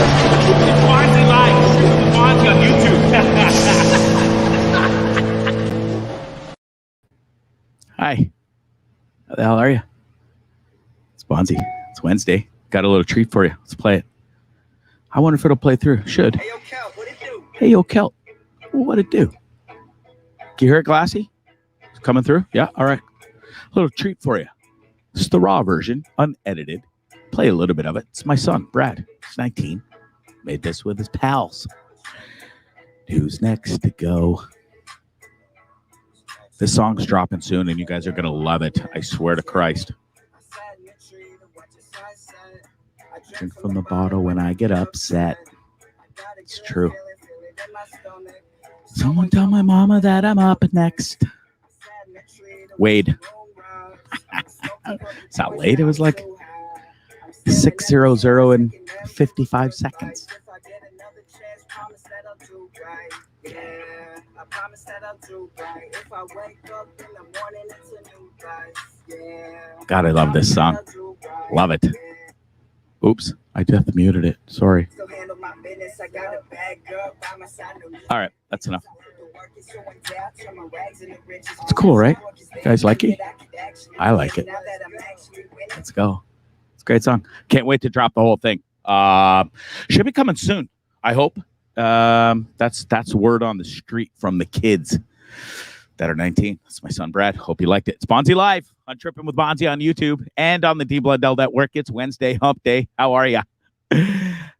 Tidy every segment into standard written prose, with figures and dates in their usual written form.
It's Bondzee Live. Trippin With Bondzee on YouTube. Hi. How the hell are you? It's Bondzee. It's Wednesday. Got a little treat for you. Let's play it. I wonder if it'll play through. Should. Hey, yo, Kel, what it do? Hey, yo, Kelt. What it do? Can you hear it, Glassy? It's coming through? Yeah? All right. A little treat for you. This is the raw version, unedited. Play a little bit of it. It's my son, Brad. He's 19. Made this with his pals. Who's next to go? This song's dropping soon, and you guys are going to love it. I swear to Christ. Drink from the bottle when I get upset. It's true. Someone tell my mama that I'm up next. Wade. It's not late. It was like 6:00 in 55 seconds. God, I love this song. Love it. Oops, I just muted it. Sorry. All right, that's enough. It's cool, right? You guys like it? I like it. Let's go. It's a great song. Can't wait to drop the whole thing. Should be coming soon, I hope. That's word on the street from the kids that are 19. That's my son, Brad. Hope you liked it. It's Bondzee Live on Trippin With Bondzee on YouTube and on the Blundell Network. It's Wednesday, hump day. How are you?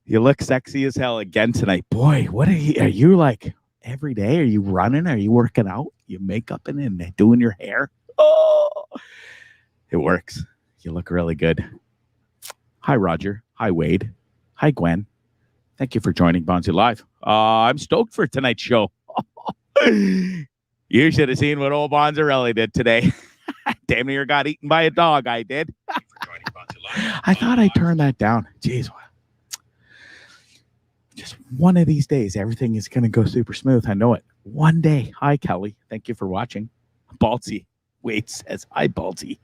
You look sexy as hell again tonight. Boy, what are you like every day? Are you running? Are you working out? You makeup and doing your hair? Oh, it works. You look really good. Hi, Roger. Hi, Wade. Hi, Gwen. Thank you for joining Bondzee Live. I'm stoked for tonight's show. You should have seen what old Bonzarelli did today. Damn near got eaten by a dog. I did. I thought I turned that down. Jeez. Just one of these days, everything is going to go super smooth. I know it. One day. Hi, Kelly. Thank you for watching. Baldsy. Wade says, hi, Baldsy.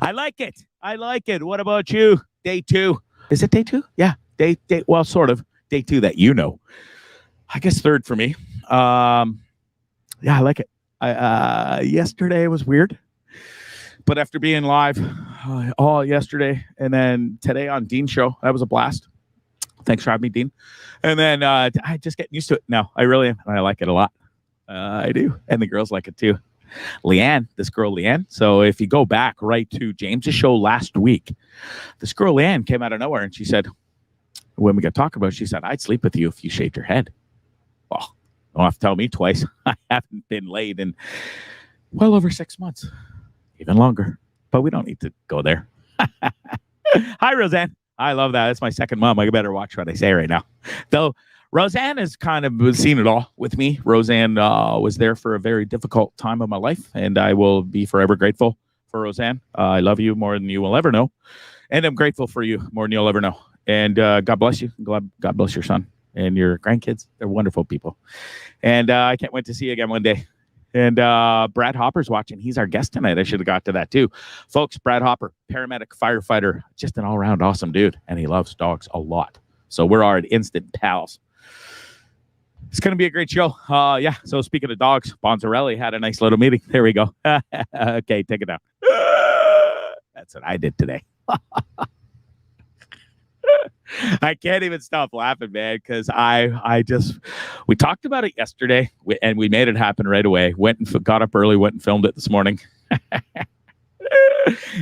I like it. I like it. What about you? Day 2. Is it day 2? Yeah. Day. Well, sort of. Day 2 that you know. I guess 3rd for me. Yeah, I like it. Yesterday was weird, but after being live all yesterday and then today on Dean's show, that was a blast. Thanks for having me, Dean. And then I just getting used to it now. I really am. I like it a lot. I do. And the girls like it too. Leanne, this girl Leanne. So if you go back right to James's show last week, this girl Leanne came out of nowhere and she said, when we got talking about it, she said, I'd sleep with you if you shaved your head. Well, don't have to tell me twice. I haven't been laid in well over 6 months, even longer. But we don't need to go there. Hi, Roseanne. I love that. That's my second mom. I better watch what I say right now. Though Roseanne has kind of seen it all with me. Roseanne was there for a very difficult time of my life, and I will be forever grateful for Roseanne. I love you more than you will ever know, and I'm grateful for you more than you'll ever know. And God bless you. God bless your son and your grandkids. They're wonderful people. And I can't wait to see you again one day. And Brad Hopper's watching. He's our guest tonight. I should have got to that too. Folks, Brad Hopper, paramedic, firefighter, just an all-around awesome dude. And he loves dogs a lot. So we're already instant pals. It's going to be a great show. Yeah, so speaking of dogs, Bonzarelli had a nice little meeting. There we go. Okay, take it down. That's what I did today. I can't even stop laughing, man, because we talked about it yesterday, and we made it happen right away. Got up early, went and filmed it this morning.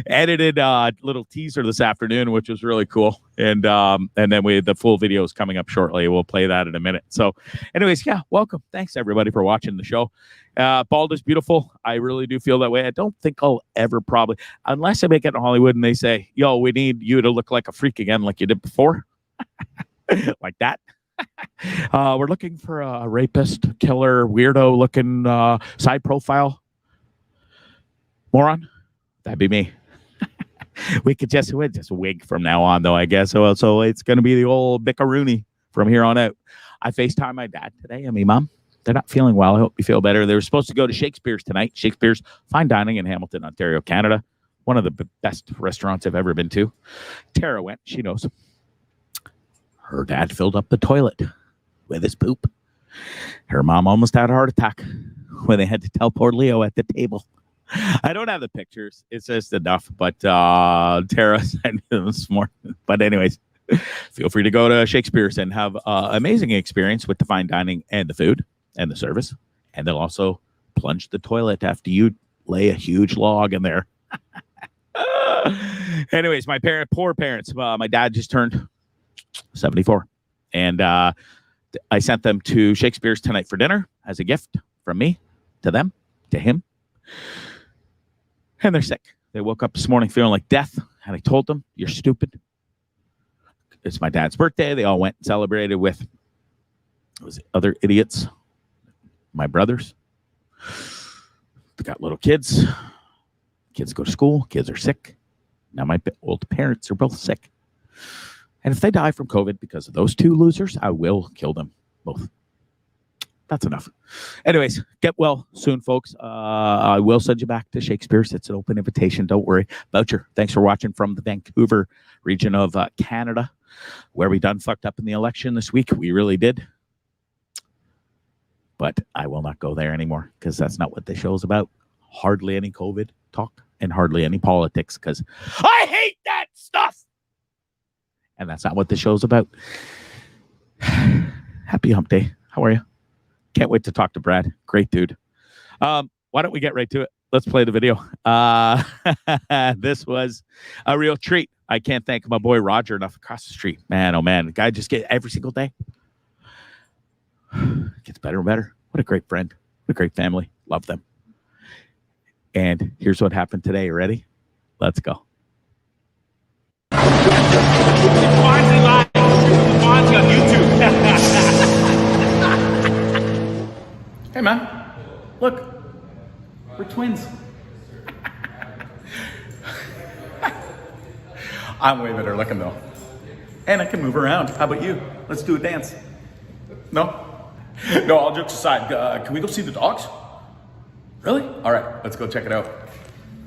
Edited a little teaser this afternoon, which was really cool. And then the full video is coming up shortly. We'll play that in a minute. So anyways, yeah, welcome. Thanks, everybody, for watching the show. Bald is beautiful. I really do feel that way. I don't think I'll ever probably, unless I make it in Hollywood and they say, yo, we need you to look like a freak again like you did before. Like that. We're looking for a rapist, killer, weirdo-looking side profile moron. That'd be me. We could just wig from now on, though, I guess. So it's going to be the old Bickaroony from here on out. I FaceTime my dad today and my mom. They're not feeling well. I hope you feel better. They were supposed to go to Shakespeare's tonight. Shakespeare's Fine Dining in Hamilton, Ontario, Canada. One of the best restaurants I've ever been to. Tara went. She knows. Her dad filled up the toilet with his poop. Her mom almost had a heart attack when they had to tell poor Leo at the table. I don't have the pictures. It's just enough. But Tara sent them this morning. But anyways, feel free to go to Shakespeare's and have amazing experience with the fine dining and the food and the service. And they'll also plunge the toilet after you lay a huge log in there. Anyways, my poor parents. My dad just turned 74. And I sent them to Shakespeare's tonight for dinner as a gift from me to them, to him. And they're sick. They woke up this morning feeling like death. And I told them, you're stupid. It's my dad's birthday. They all went and celebrated with other idiots, my brothers. They got little kids. Kids go to school. Kids are sick. Now my old parents are both sick. And if they die from COVID because of those two losers, I will kill them both. That's enough. Anyways, get well soon, folks. I will send you back to Shakespeare's. It's an open invitation. Don't worry. Voucher, thanks for watching from the Vancouver region of Canada, where we done fucked up in the election this week. We really did. But I will not go there anymore because that's not what the show's about. Hardly any COVID talk and hardly any politics because I hate that stuff. And that's not what the show's about. Happy hump day. How are you? Can't wait to talk to Brad. Great dude. Why don't we get right to it? Let's play the video. This was a real treat. I can't thank my boy Roger enough across the street. Man, oh man. The guy just gets every single day. Gets better and better. What a great friend. What a great family. Love them. And here's what happened today. You ready? Let's go. Bondzee Live. Bondzee on YouTube. Hey, man. Look. We're twins. I'm way better looking, though. And I can move around. How about you? Let's do a dance. No? No, all jokes aside. Can we go see the dogs? Really? All right, let's go check it out.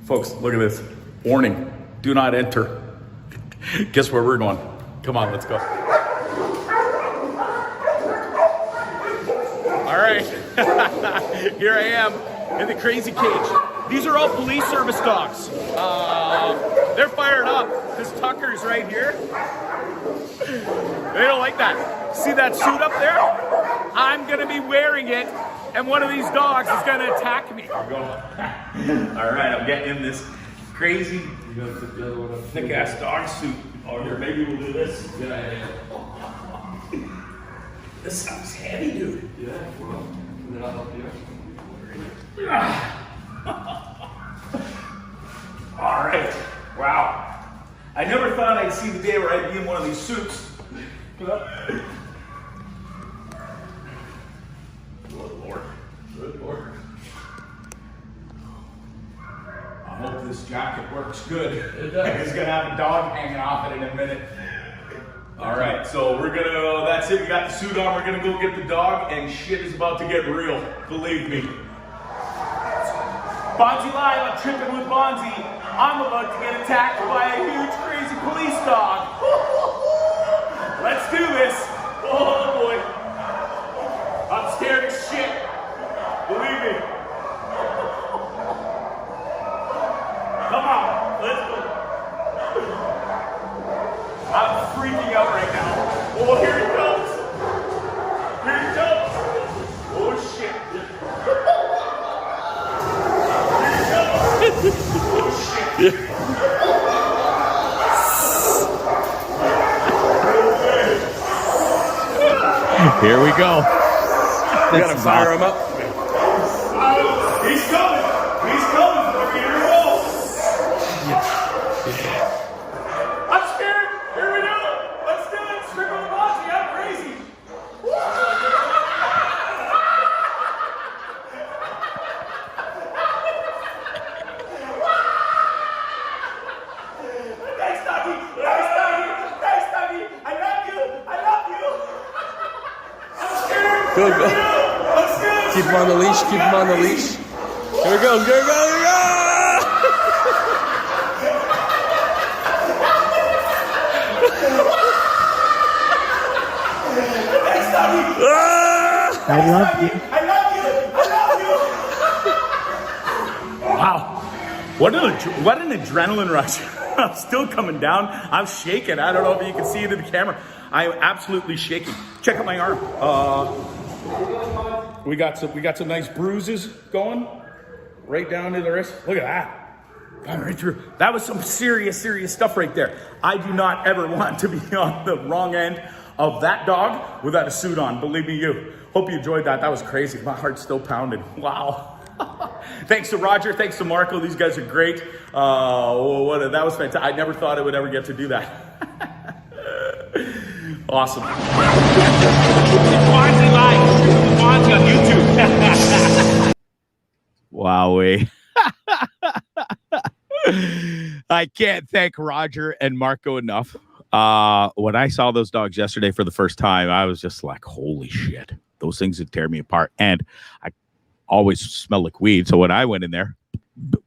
Folks, look at this. Warning. Do not enter. Guess where we're going? Come on, let's go. All right. Here I am in the crazy cage. These are all police service dogs. They're fired up. This Tucker's right here. They don't like that. See that suit up there? I'm going to be wearing it, and one of these dogs is going to attack me. All right, I'm getting in this crazy thick-ass dog suit. Oh, here, maybe we'll do this. Yeah. This stuff's heavy, dude. Yeah, well, then I'll help you. All right. Wow. I never thought I'd see the day where I'd be in one of these suits. Good Lord. Good Lord. I hope this jacket works good. It does. He's gonna have a dog hanging off it in a minute. All right, so we're gonna, that's it. We got the suit on. We're gonna go get the dog, and shit is about to get real. Believe me. Bondzee Live on Trippin With Bondzee. I'm about to get attacked by a huge, crazy police dog. Let's do this. Oh boy. I'm scared as shit. Believe me. Come on, let's go. I'm freaking out right now. Oh, here he comes. Here he comes. Oh shit. Here he comes. Oh shit. Here we go. We gotta fire him up. He's coming. He's coming. Here we go. I'm scared. Here we go. Let's do it. Trippin With Bondzee. I'm crazy. Nice doggy. Nice doggy. Nice doggy. I love you. I love you. I'm scared. Good, go. I'm scared. Keep him on the leash, keep him on the leash. Here we go, here we go, here we go! I love you. I love you. Wow. What an adrenaline rush. I'm still coming down. I'm shaking. I don't know if you can see it in the camera. I'm absolutely shaking. Check out my arm. We got some nice bruises going right down to the wrist. Look at that. Got right through. That was some serious stuff right there. I do not ever want to be on the wrong end of that dog without a suit on. Believe me, you. Hope you enjoyed that. That was crazy. My heart's still pounding. Wow. Thanks to Roger. Thanks to Marco. These guys are great. That was fantastic. I never thought I would ever get to do that. Awesome. Bondzee Live. Trippin With Bondzee on YouTube. Wowee. I can't thank Roger and Marco enough. When I saw those dogs yesterday for the first time, I was just like, holy shit. Those things would tear me apart. And I always smell like weed. So when I went in there,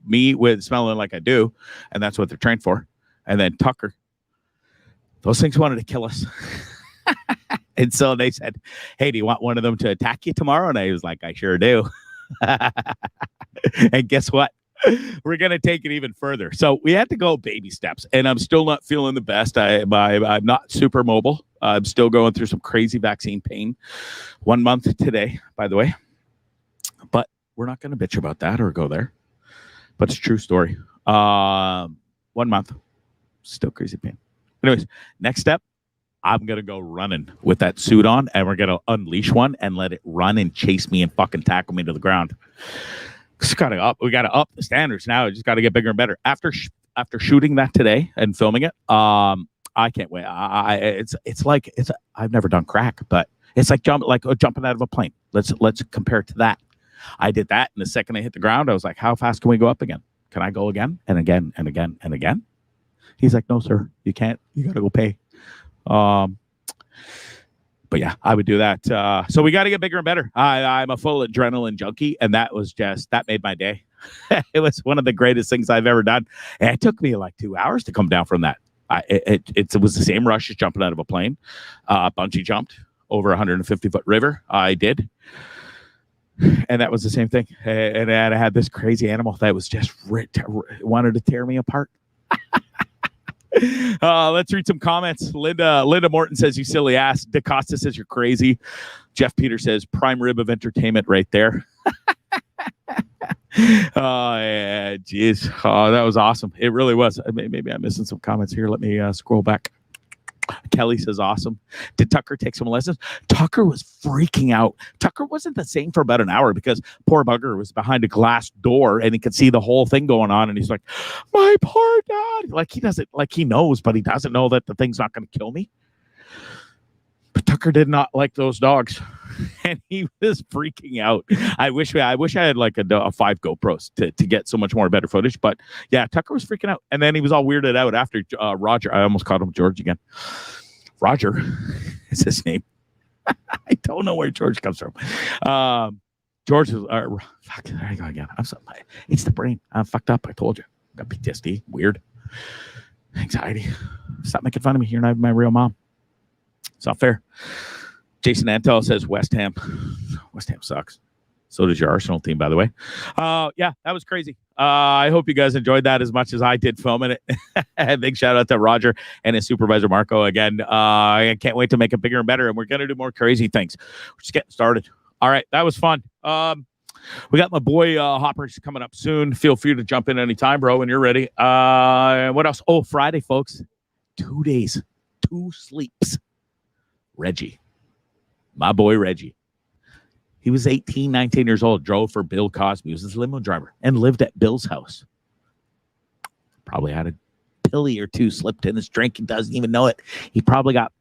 me with smelling like I do, and that's what they're trained for. And then Tucker, those things wanted to kill us. And so they said, hey, do you want one of them to attack you tomorrow? And I was like, I sure do. And guess what? We're going to take it even further. So we had to go baby steps, and I'm still not feeling the best. I'm not super mobile. I'm still going through some crazy vaccine pain. 1 month today, by the way. But we're not going to bitch about that or go there. But it's a true story. 1 month, still crazy pain. Anyways, next step, I'm going to go running with that suit on, and we're going to unleash one and let it run and chase me and fucking tackle me to the ground. We got to up the standards now. We just got to get bigger and better. After shooting that today and filming it, I can't wait. I've never done crack, but it's like jumping out of a plane. Let's compare it to that. I did that, and the second I hit the ground, I was like, how fast can we go up again? Can I go again and again and again and again? He's like, no, sir, you can't. You got to go pay. But yeah, I would do that. So we got to get bigger and better. I'm a full adrenaline junkie, and that made my day. It was one of the greatest things I've ever done. And it took me like 2 hours to come down from that. It was the same rush as jumping out of a plane. Bungee jumped over a 150-foot river. I did. And that was the same thing. And I had this crazy animal that was just wanted to tear me apart. Let's read some comments. Linda Morton says, you silly ass. DaCosta says, you're crazy. Jeff Peter says, prime rib of entertainment right there. Oh, yeah, geez. Oh, that was awesome. It really was. Maybe I'm missing some comments here. Let me scroll back. Kelly says, awesome. Did Tucker take some lessons? Tucker was freaking out. Tucker wasn't the same for about an hour because poor bugger was behind a glass door and he could see the whole thing going on. And he's like, my poor dad. He knows, but he doesn't know that the thing's not going to kill me. But Tucker did not like those dogs. And he was freaking out. I wish I had like a 5 GoPros to get so much more better footage. But yeah, Tucker was freaking out. And then he was all weirded out after Roger. I almost called him George again. Roger is his name. I don't know where George comes from. George is fuck, there I go again. It's the brain. I'm fucked up. I told you. Got PTSD. Weird. Anxiety. Stop making fun of me. You're not my real mom. It's not fair. Jason Antel says West Ham. West Ham sucks. So does your Arsenal team, by the way. Yeah, that was crazy. I hope you guys enjoyed that as much as I did filming it. Big shout out to Roger and his supervisor, Marco. Again, I can't wait to make it bigger and better, and we're going to do more crazy things. We're just getting started. All right, that was fun. We got my boy Hoppers coming up soon. Feel free to jump in anytime, bro, when you're ready. What else? Oh, Friday, folks. 2 days. 2 sleeps. Reggie. My boy Reggie. He was 18, 19 years old, drove for Bill Cosby. He was his limo driver and lived at Bill's house. Probably had a pilly or two slipped in his drink and doesn't even know it. He probably got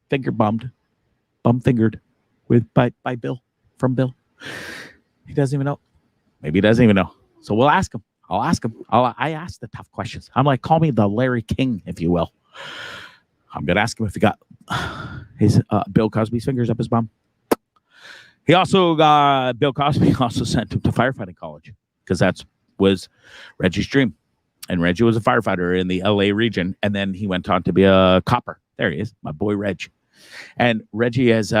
bum-fingered by Bill, from Bill. He doesn't even know. Maybe he doesn't even know. So we'll ask him. I'll ask him. I ask the tough questions. I'm like, call me the Larry King, if you will. I'm going to ask him if he got his Bill Cosby's fingers up his bum. He also, Bill Cosby also sent him to firefighting college because that was Reggie's dream. And Reggie was a firefighter in the LA region. And then he went on to be a copper. There he is, my boy Reg. And Reggie has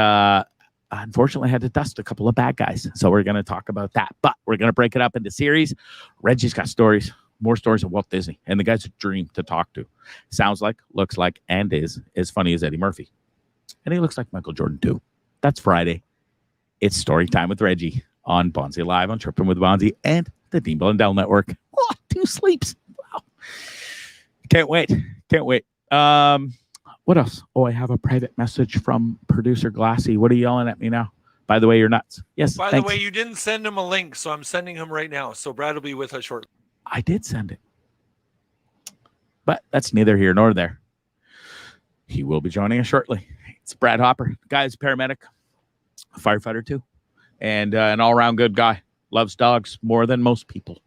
unfortunately had to dust a couple of bad guys. So we're going to talk about that. But we're going to break it up into series. Reggie's got stories, more stories of Walt Disney. And the guy's a dream to talk to. Sounds like, looks like, and is as funny as Eddie Murphy. And he looks like Michael Jordan too. That's Friday. It's story time with Reggie on Bondzee Live on Trippin With Bondzee and the Dean Blundell Network. Oh, 2 sleeps. Wow. Can't wait. Can't wait. What else? Oh, I have a private message from producer Glassy. What are you yelling at me now? By the way, you're nuts. Yes. By thanks. the way, you didn't send him a link, so I'm sending him right now. So Brad will be with us shortly. I did send it. But that's neither here nor there. He will be joining us shortly. It's Brad Hopper. Guy's paramedic, a firefighter too, and an all-around good guy. Loves dogs more than most people.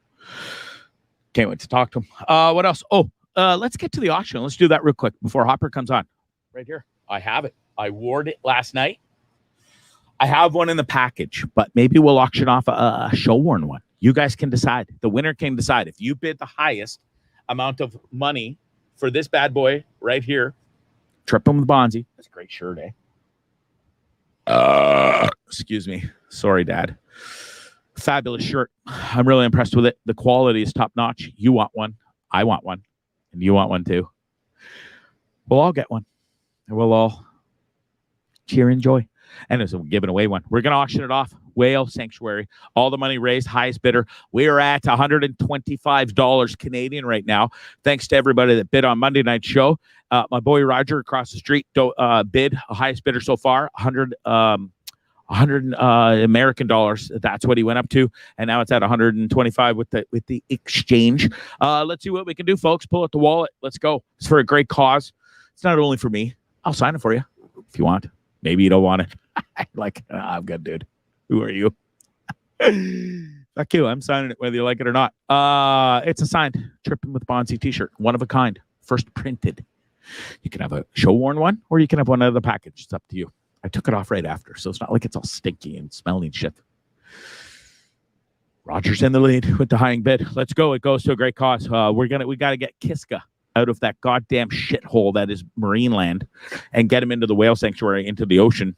Can't wait to talk to him. What else? Oh, let's get to the auction. Let's do that real quick before Hopper comes on. Right here. I have it. I wore it last night. I have one in the package, but maybe we'll auction off a show-worn one. You guys can decide. The winner can decide. If you bid the highest amount of money for this bad boy right here, Trippin With Bondzee. That's a great shirt, eh? Excuse me. Sorry, Dad. Fabulous shirt. I'm really impressed with it. The quality is top-notch. You want one. I want one. And you want one, too. We'll all get one. And we'll all cheer and joy. And as we're giving away one, we're going to auction it off. Whale Sanctuary. All the money raised, highest bidder. We are at $125 Canadian right now. Thanks to everybody that bid on Monday night's show. My boy Roger across the street bid, highest bidder so far, 100 American dollars. That's what he went up to, and now it's at 125 with the exchange. Let's see what we can do, folks. Pull out the wallet. Let's go. It's for a great cause. It's not only for me. I'll sign it for you if you want. Maybe you don't want it. I'm good, dude. Who are you? Fuck you. I'm signing it whether you like it or not. It's a signed Trippin With Bondzee t-shirt. One of a kind. First printed. You can have a show-worn one, or you can have one out of the package. It's up to you. I took it off right after, so it's not like it's all stinky and smelling shit. Roger's in the lead with the high bid. Let's go. It goes to a great cause. We got to get Kiska out of that goddamn shithole that is Marineland and get him into the whale sanctuary, into the ocean.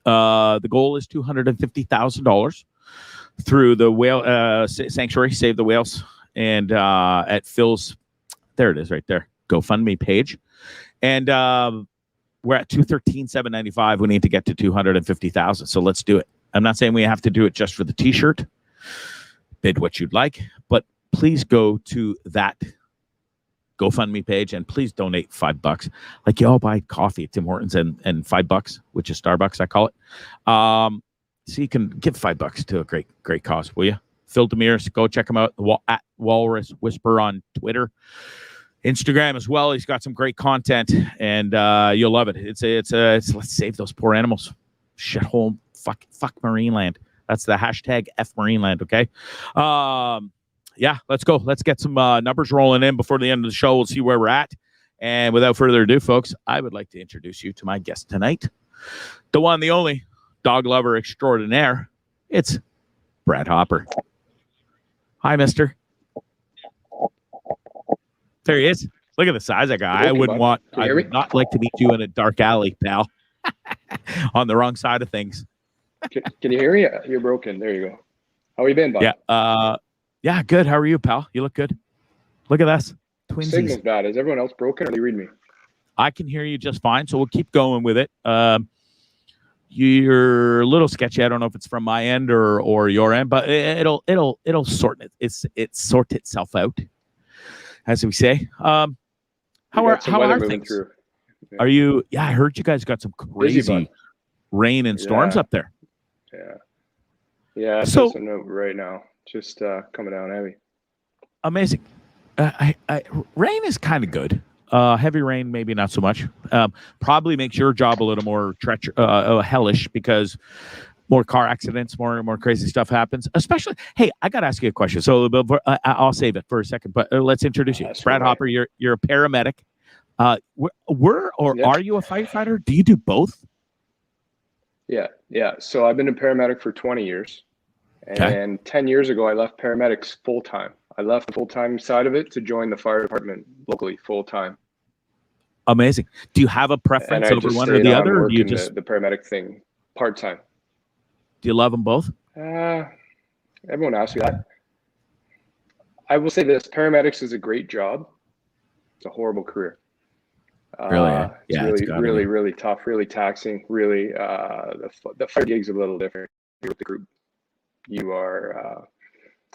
The goal is $250,000 through the whale sanctuary, Save the Whales, and at Phil's, there it is right there, GoFundMe page. And we're at $213,795. We need to get to $250,000. So let's do it. I'm not saying we have to do it just for the t-shirt. Bid what you'd like, but please go to that GoFundMe page and please donate $5. Like you all buy coffee at Tim Hortons and $5, which is Starbucks, I call it. So you can give $5 to a great cause, will you? Phil Demirs, go check him out at Walrus Whisper on Twitter, Instagram as well. He's got some great content, and you'll love it. It's let's save those poor animals. Shithole, fuck Marineland. That's the hashtag F Marineland. Okay. Yeah, let's go. Let's get some numbers rolling in before the end of the show. We'll see where we're at. And without further ado, folks, I would like to introduce you to my guest tonight, the one, the only dog lover extraordinaire. It's Brad Hopper. Hi, mister. There he is. Look at the size of guy. I would not like to meet you in a dark alley, pal. On the wrong side of things. Can you hear me? You're broken. There you go. How you been, bud? Yeah. Yeah, good. How are you, pal? You look good. Look at us. Twinsies. Signal's bad. Is everyone else broken or do you read me? I can hear you just fine, so we'll keep going with it. You're a little sketchy. I don't know if it's from my end or your end, but it'll sort it sort itself out, as we say. How are things? Through. Yeah. Are you? Yeah, I heard you guys got some crazy rain and storms up there. Yeah. So right now, just coming down heavy. Amazing. Rain is kind of good. Heavy rain, maybe not so much. Probably makes your job a little more hellish because more car accidents, more crazy stuff happens. Especially, hey, I got to ask you a question. So I'll save it for a second, but let's introduce you. Brad Hopper, you're a paramedic. Are you a firefighter? Do you do both? Yeah. So I've been a paramedic for 20 years. And 10 years ago, I left paramedics full-time. I left the full-time side of it to join the fire department locally full-time. Amazing. Do you have a preference over one or the other? Or do you just the paramedic thing Part-time. Do you love them both? Everyone asks me that. I will say this: paramedics is a great job. It's a horrible career. Really? It's really tough, really taxing. Really, the fire gig's a little different. With the group, you are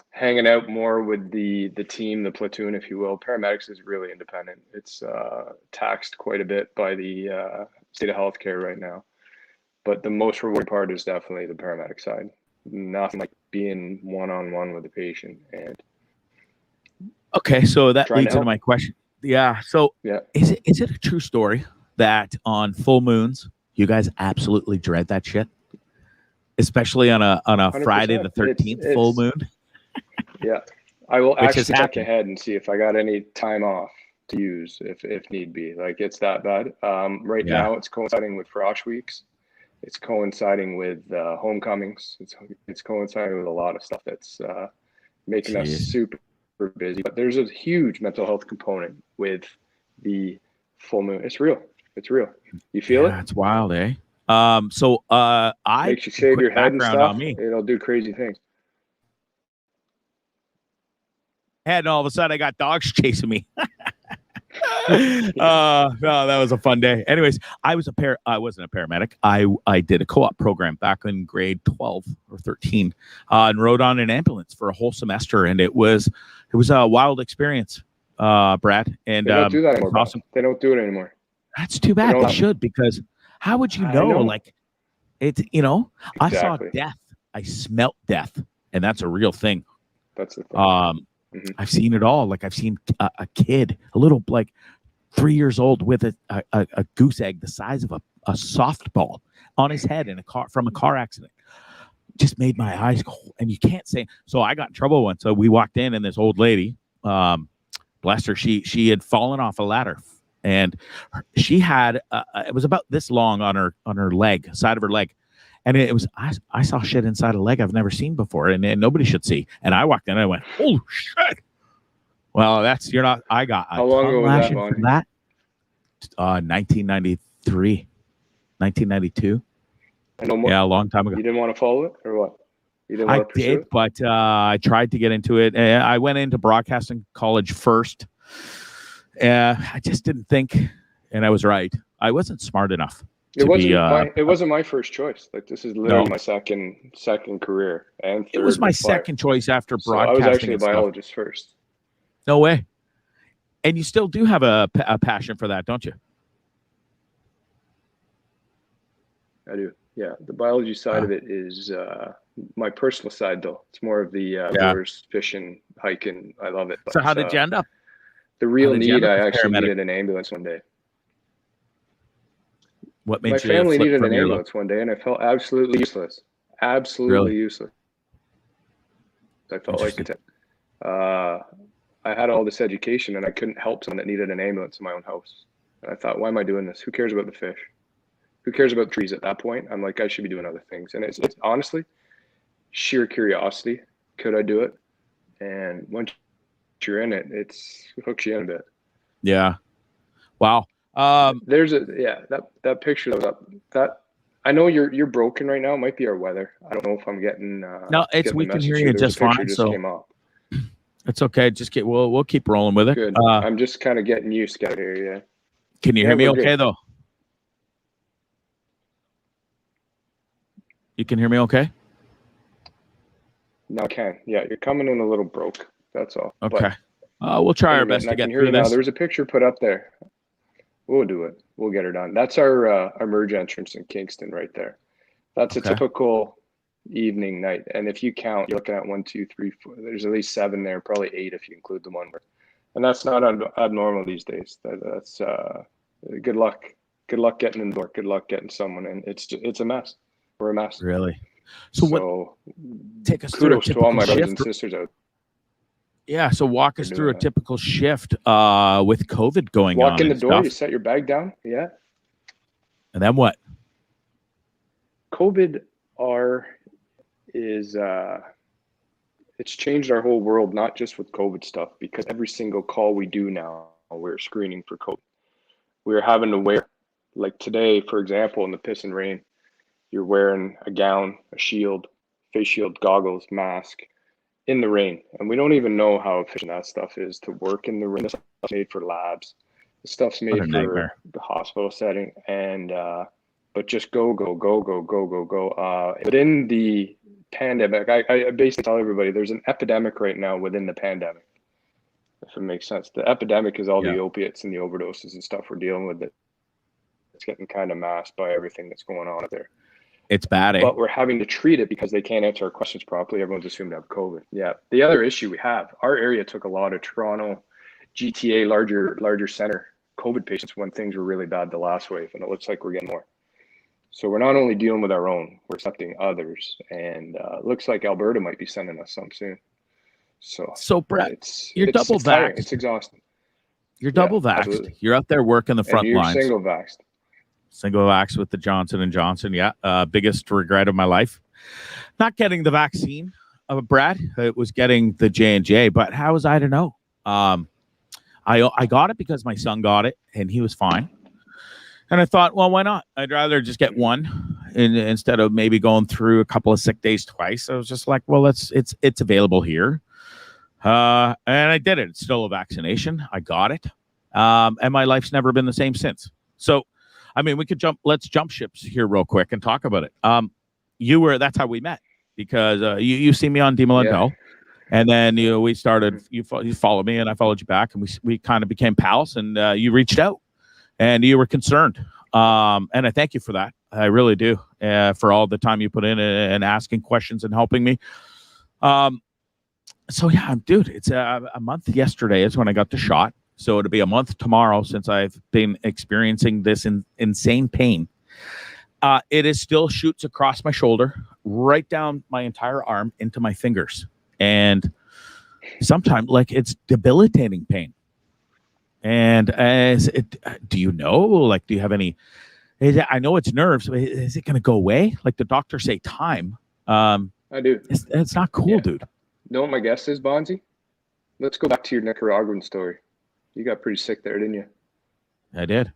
hanging out more with the team, the platoon, if you will. Paramedics is really independent. It's taxed quite a bit by the state of healthcare right now. But the most rewarding part is definitely the paramedic side. Nothing like being one-on-one with the patient. And okay, so that leads into my question. Yeah. So is it a true story that on full moons you guys absolutely dread that shit, especially on a Friday the 13th full moon? Yeah, I will actually check ahead and see if I got any time off to use if need be. Like, it's that bad. Right now it's coinciding with frost weeks. It's coinciding with homecomings. It's coinciding with a lot of stuff that's making us super busy. But there's a huge mental health component with the full moon. It's real. It's real. You feel it? It's wild, eh? So I makes you shave your head and stuff. It'll do crazy things. And all of a sudden I got dogs chasing me. No, that was a fun day. Anyways, I wasn't a paramedic. I did a co-op program back in grade 12 or 13 and rode on an ambulance for a whole semester, and it was a wild experience, Brad. And they don't do that anymore. Awesome. They don't do it anymore. That's too bad. They should, because how would you know? Like, it's I saw death. I smelt death, and that's a real thing. That's the thing. I've seen it all. Like, I've seen a kid, a little, like 3 years old, with a goose egg the size of a softball on his head in from a car accident. Just made my eyes go. And you can't say. So I got in trouble once. So we walked in, and this old lady, bless her, she had fallen off a ladder, and she had it was about this long on her leg, side of her leg. And it was, I saw shit inside a leg I've never seen before, and nobody should see. And I walked in and I went, "Holy shit!" Well, I got a how long ago was that, from that? 1993, 1992. Yeah, a long time ago. You didn't want to follow it, or what? You didn't want to pursue it? But I tried to get into it. I went into broadcasting college first. I just didn't think, and I was right. I wasn't smart enough. It wasn't my first choice. Like, this is literally my second career, and third. It was my second choice after broadcasting. So I was actually a biologist first. No way. And you still do have a passion for that, don't you? I do. Yeah, the biology side of it is my personal side, though. It's more of the outdoors, fishing, hiking. I love it. But, so how did you end up? The real need, I actually needed an ambulance one day. What made my family needed an ambulance one day, and I felt absolutely useless. Absolutely useless. I felt like it. I had all this education, and I couldn't help someone that needed an ambulance in my own house. And I thought, why am I doing this? Who cares about the fish? Who cares about trees at that point? I'm like, I should be doing other things. And it's honestly sheer curiosity. Could I do it? And once you're in it, it hooks you in a bit. Yeah. Wow. There's that picture that was up. That I know you're broken right now. It might be our weather. I don't know if I'm getting. No, we can hear you just fine. So it's okay. We'll keep rolling with it. Good. I'm just kind of getting used to here. Yeah. Can you hear me okay though? You can hear me okay? No, I can. Yeah, you're coming in a little broke. That's all. Okay. We'll try our best to get through this. There was a picture put up there. We'll do it. We'll get her done. That's our merge entrance in Kingston right there. That's a typical evening night. And if you count, you're looking at 1, 2, 3, 4. There's at least 7 there, probably 8 if you include the one. And that's not abnormal these days. That's good luck. Good luck getting in the door. Good luck getting someone in. It's a mess. We're a mess. Really? So take us kudos to all my brothers and sisters out. Yeah, so walk us through a typical shift with COVID going on. Walk in the door, you set your bag down, yeah. And then what? COVID it's changed our whole world, not just with COVID stuff, because every single call we do now, we're screening for COVID. We're having to wear, like today, for example, in the piss and rain, you're wearing a gown, a shield, face shield, goggles, mask in the rain. And we don't even know how efficient that stuff is to work in the rain. This stuff's made for labs. This stuff's What a made for nightmare. the hospital setting. And, but just go. But in the pandemic, I basically tell everybody there's an epidemic right now within the pandemic, if it makes sense. The epidemic is all the opiates and the overdoses and stuff we're dealing with. It's getting kind of masked by everything that's going on out there. It's bad, eh? But we're having to treat it because they can't answer our questions properly. Everyone's assumed to have COVID. Yeah. The other issue we have, our area took a lot of Toronto, GTA, larger center COVID patients when things were really bad the last wave, and it looks like we're getting more. So we're not only dealing with our own, we're accepting others, and it looks like Alberta might be sending us some soon. So Brett, you're it's double tiring. vaxxed. It's exhausting. You're double vaxxed. Absolutely. You're out there working the front and you're lines. Single vaxxed. Single vax with the Johnson & Johnson. Yeah. Biggest regret of my life. Not getting the vaccine, Brad. It was getting the J&J, but how was I to know? I got it because my son got it and he was fine. And I thought, well, why not? I'd rather just get one instead of maybe going through a couple of sick days twice. I was just like, well, it's available here. And I did it. It's still a vaccination. I got it. And my life's never been the same since. So, I mean, let's jump ships here real quick and talk about it. That's how we met, because you see me on Blundell, and then we started, you followed me and I followed you back, and we kind of became pals, and you reached out and you were concerned. And I thank you for that. I really do, for all the time you put in and asking questions and helping me. So yeah, dude, it's a month yesterday is when I got the shot. So it'll be a month tomorrow since I've been experiencing this insane pain. It is still shoots across my shoulder, right down my entire arm into my fingers. And sometimes, like, it's debilitating pain. And do you know, like, do you have any, I know it's nerves, but is it going to go away? Like the doctors say time. I do. It's not cool, dude. Know what my guess is, Bondzee? Let's go back to your Nicaraguan story. You got pretty sick there, didn't you? I did.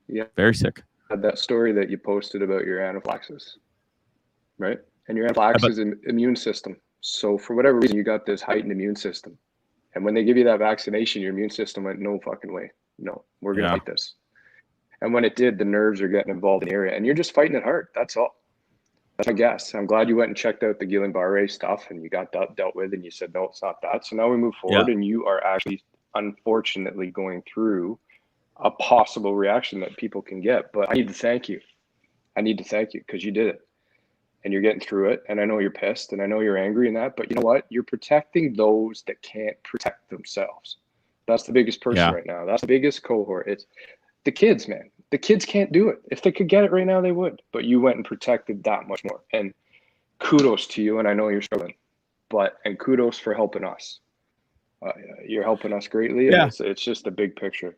Yeah. Very sick. Had that story that you posted about your anaphylaxis, right? And your anaphylaxis is an immune system. So for whatever reason, you got this heightened immune system. And when they give you that vaccination, your immune system went, no fucking way. No, we're going to fight this. And when it did, the nerves are getting involved in the area. And you're just fighting it hard. That's all. That's my guess. I'm glad you went and checked out the Guillain-Barré stuff and you got that dealt with and you said, no, it's not that. So now we move forward and you are actually unfortunately going through a possible reaction that people can get. But I need to thank you. I need to thank you because you did it and you're getting through it. And I know you're pissed and I know you're angry and that, but you know what? You're protecting those that can't protect themselves. That's the biggest person right now. That's the biggest cohort. It's the kids, man. The kids can't do it. If they could get it right now, they would. But you went and protected that much more. And kudos to you. And I know you're struggling, and kudos for helping us. You're helping us greatly. Yeah. And it's just a big picture.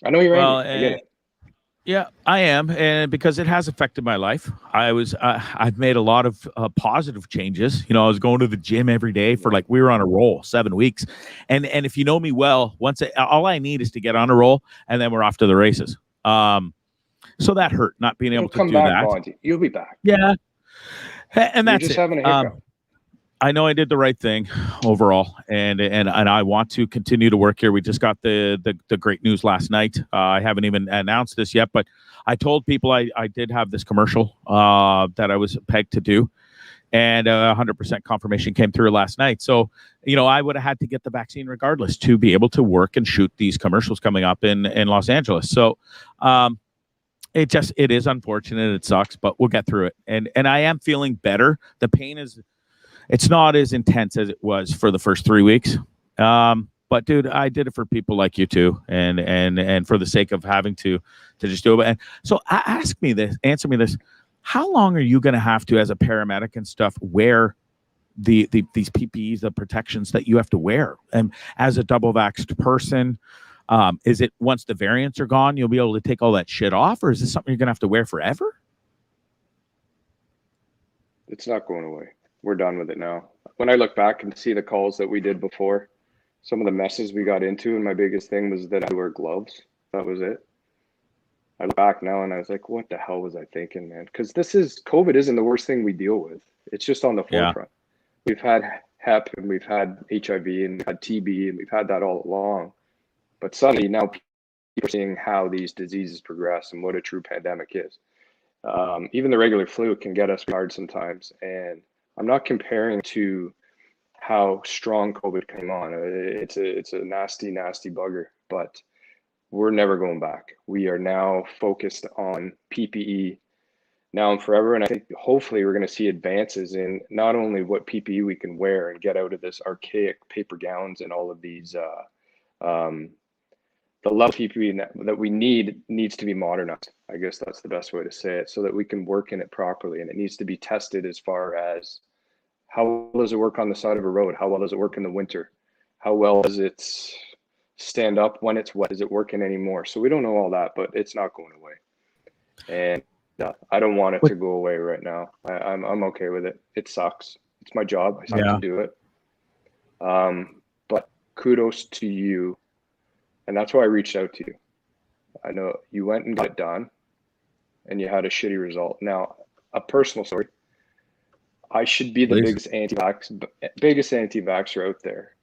I know you're angry. I get it. Yeah, I am, and because it has affected my life. I've made a lot of positive changes. I was going to the gym every day for we were on a roll 7 weeks, and if you know me well, all I need is to get on a roll, and then we're off to the races. So that hurt not being able to do that. Bondzee. You'll be back. Yeah, and that's You're just having a hiccup. I know I did the right thing overall, and I want to continue to work here. We just got the great news last night. I haven't even announced this yet, but I told people I did have this commercial that I was pegged to do, and 100% confirmation came through last night. So, I would have had to get the vaccine regardless to be able to work and shoot these commercials coming up in Los Angeles. So, it is unfortunate. It sucks, but we'll get through it. And I am feeling better. The pain it's not as intense as it was for the first 3 weeks. But dude, I did it for people like you too. And for the sake of having to just do it. And so answer me this. How long are you going to have to, as a paramedic and stuff, wear these PPEs, the protections that you have to wear? And as a double vaxxed person, is it once the variants are gone, you'll be able to take all that shit off? Or is this something you're going to have to wear forever? It's not going away. We're done with it now. When I look back and see the calls that we did before, some of the messes we got into, and my biggest thing was that I wear gloves. That was it. I look back now and I was like, what the hell was I thinking, man? Because COVID isn't the worst thing we deal with. It's just on the Yeah. forefront. We've had HEP and we've had HIV and we've had TB and we've had that all along. But suddenly now people are seeing how these diseases progress and what a true pandemic is. Even the regular flu can get us hard sometimes. And I'm not comparing to how strong COVID came on. It's a nasty, nasty bugger, but we're never going back. We are now focused on PPE now and forever. And I think hopefully we're going to see advances in not only what PPE we can wear and get out of this archaic paper gowns and all of these, the level of PPE that we needs to be modernized. I guess that's the best way to say it, so that we can work in it properly. And it needs to be tested as far as how well does it work on the side of a road? How well does it work in the winter? How well does it stand up when it's wet? Is it working anymore? So we don't know all that, but it's not going away. And I don't want it to go away right now. I'm okay with it. It sucks. It's my job. I have to do it. But kudos to you. And that's why I reached out to you. I know you went and got it done and you had a shitty result. Now, a personal story. I should be the biggest anti-vaxxer out there.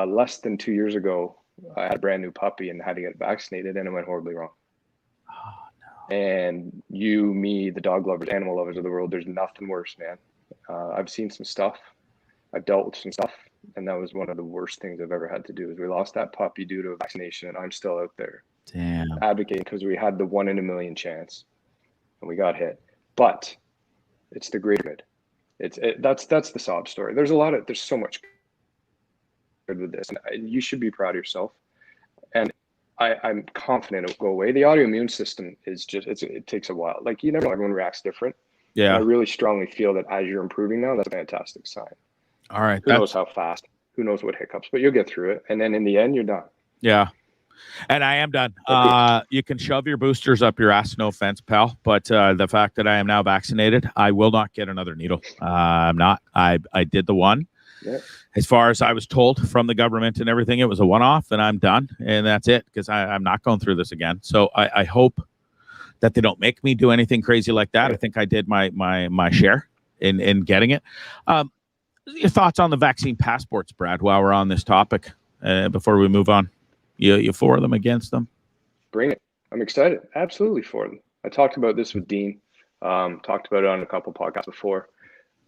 Less than 2 years ago, I had a brand new puppy and had to get vaccinated, and it went horribly wrong. Oh, no. And you, me, the dog lovers, animal lovers of the world, there's nothing worse, man. I've seen some stuff. I've dealt with some stuff, and that was one of the worst things I've ever had to do. Is we lost that puppy due to a vaccination, and I'm still out there advocating because we had the 1 in a million chance, and we got hit. But it's the greater good. That's the sob story. There's so much good with this, and you should be proud of yourself. And I'm confident it'll go away. The autoimmune system is just it takes a while. Like, you never know, everyone reacts different. Yeah. And I really strongly feel that as you're improving now, that's a fantastic sign. All right. Who knows how fast? Who knows what hiccups? But you'll get through it, and then in the end, you're done. Yeah. And I am done. You can shove your boosters up your ass, no offense, pal. But the fact that I am now vaccinated, I will not get another needle. I'm not. I did the one. Yeah. As far as I was told from the government and everything, it was a one-off, and I'm done. And that's it, because I'm not going through this again. So I hope that they don't make me do anything crazy like that. I think I did my share in getting it. Your thoughts on the vaccine passports, Brad, while we're on this topic, before we move on? You for them, against them? Bring it. I'm excited. Absolutely for them. I talked about this with Dean. Talked about it on a couple podcasts before.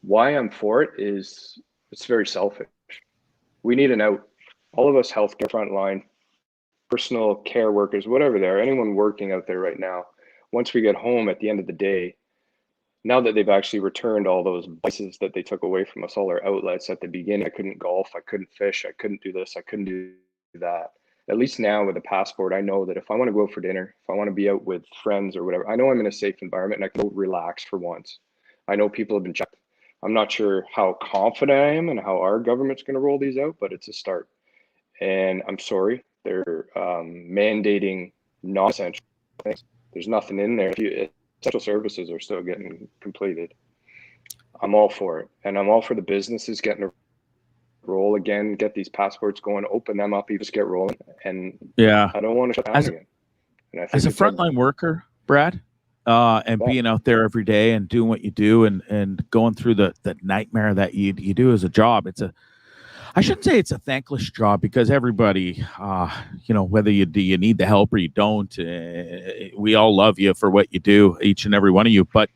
Why I'm for it is it's very selfish. We need an out. All of us healthcare frontline, personal care workers, whatever they are, anyone working out there right now, once we get home at the end of the day, now that they've actually returned all those vices that they took away from us, all our outlets at the beginning, I couldn't golf, I couldn't fish, I couldn't do this, I couldn't do that. At least now with a passport, I know that if I want to go out for dinner, if I want to be out with friends or whatever, I know I'm in a safe environment and I can go relax for once. I know people have been checked. I'm not sure how confident I am and how our government's going to roll these out, but it's a start. And I'm sorry, they're mandating non-essential things. There's nothing in there. Essential services are still getting completed. I'm all for it. And I'm all for the businesses getting a roll again, get these passports going, open them up, you just get rolling. And I don't want to shut down again. And I think as a frontline worker, Brad, and being out there every day and doing what you do and going through the nightmare that you do as a job, I shouldn't say it's a thankless job, because everybody, whether you need the help or you don't, we all love you for what you do, each and every one of you. But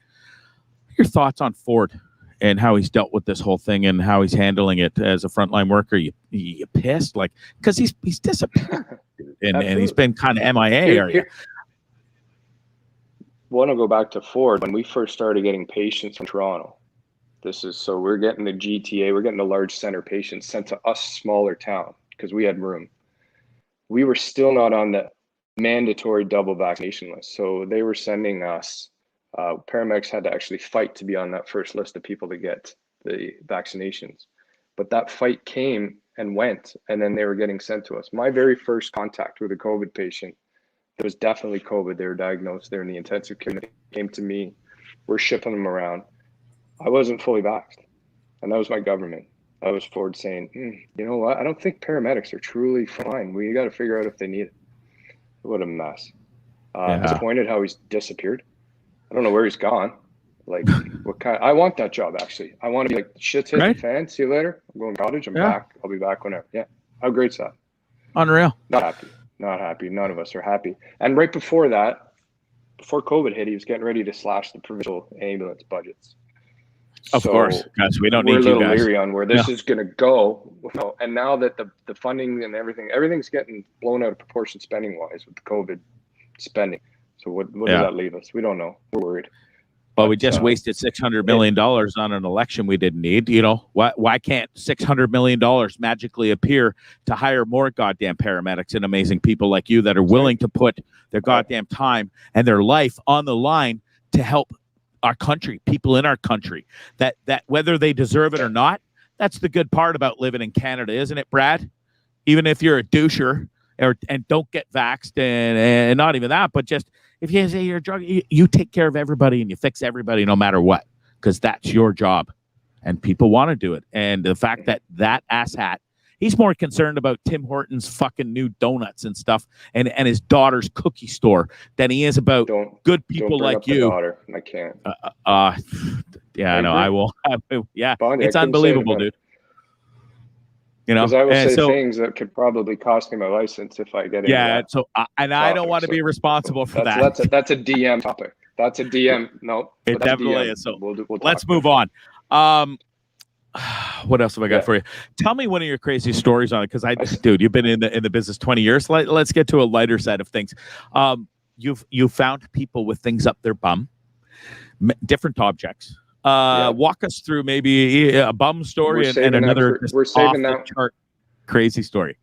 your thoughts on Ford and how he's dealt with this whole thing and how he's handling it as a frontline worker? You pissed? Like, because he's disappeared and he's been kind of MIA. Are you? Want to go back to Ford when we first started getting patients from Toronto. So we're getting the GTA, we're getting the large center patients sent to us smaller town because we had room. We were still not on the mandatory double vaccination list. So they were sending us, paramedics had to actually fight to be on that first list of people to get the vaccinations. But that fight came and went, and then they were getting sent to us. My very first contact with a COVID patient, it was definitely COVID. They were diagnosed. They're in the intensive care. They came to me. We're shipping them around. I wasn't fully vaxxed, and that was my government. I was Ford saying, you know what? I don't think paramedics are truly fine. We got to figure out if they need it. What a mess. Yeah. Disappointed how he's disappeared. I don't know where he's gone. Like, what kind? I want that job, actually. I want to be like, shit's hit the fan. See you later. I'm going to college. I'm back. I'll be back whenever. Yeah. How great's that? Unreal. Not happy. Not happy. None of us are happy. And right before that, before COVID hit, he was getting ready to slash the provincial ambulance budgets. Of course, guys. We don't we're need a you little guys. leery on where this is going to go. And now that the funding and everything's getting blown out of proportion spending wise with the COVID spending. So what does that leave us? We don't know. We're worried. Well, we just wasted $600 million on an election we didn't need. You know, why can't $600 million magically appear to hire more goddamn paramedics and amazing people like you that are willing to put their goddamn time and their life on the line to help our country, people in our country, that whether they deserve it or not, that's the good part about living in Canada, isn't it, Brad? Even if you're a doucher and don't get vaxxed and not even that, but just if you say you're a drug, you take care of everybody and you fix everybody no matter what, because that's your job. And people want to do it. And the fact that asshat, he's more concerned about Tim Hortons' fucking new donuts and stuff and his daughter's cookie store than he is about good people like you. Daughter. I can't. Yeah, I know. I will. Yeah, Bonnie, it's unbelievable, dude. You know, because I will say things that could probably cost me my license if I get into that. So I don't want to be responsible for that. That's a DM topic. That's a DM. No, it definitely is. So we'll let's move on. What else have I got for you? Tell me one of your crazy stories on it, because dude, you've been in the business 20 years. Let's get to a lighter side of things. You've found people with things up their bum, different objects. Walk us through maybe a bum story and another we're saving that chart crazy story.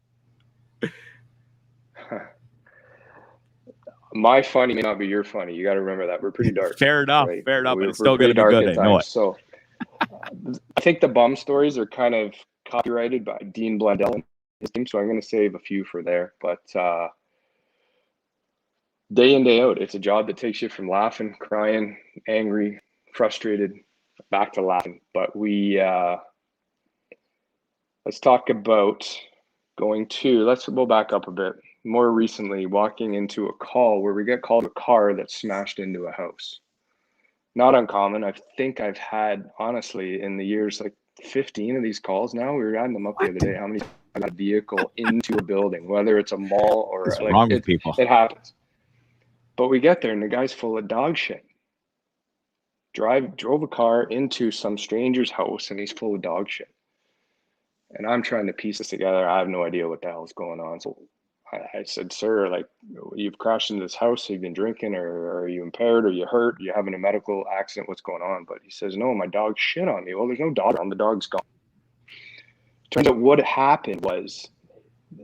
My funny may not be your funny. You got to remember that we're pretty dark. Fair enough. Right? Fair enough. But it's still going to be good. I know it. So I think the bum stories are kind of copyrighted by Dean Blundell and his team. So I'm going to save a few for there. But day in, day out, it's a job that takes you from laughing, crying, angry, frustrated, back to laughing. But let's talk about let's go back up a bit. More recently, walking into a call where we get called a car that smashed into a house. Not uncommon. I think I've had, honestly, in the years, like 15 of these calls now. We were adding them up the other day. How many times I got a vehicle into a building, whether it's a mall or what's wrong with people? It happens. But we get there and the guy's full of dog shit. Drove a car into some stranger's house and he's full of dog shit. And I'm trying to piece this together. I have no idea what the hell's going on. So I said, sir, like, you've crashed into this house. You've been drinking, or are you impaired? Or you hurt? Are you having a medical accident? What's going on? But he says, no, my dog shit on me. Well, there's no dog on the dog's gone. Turns out what happened was,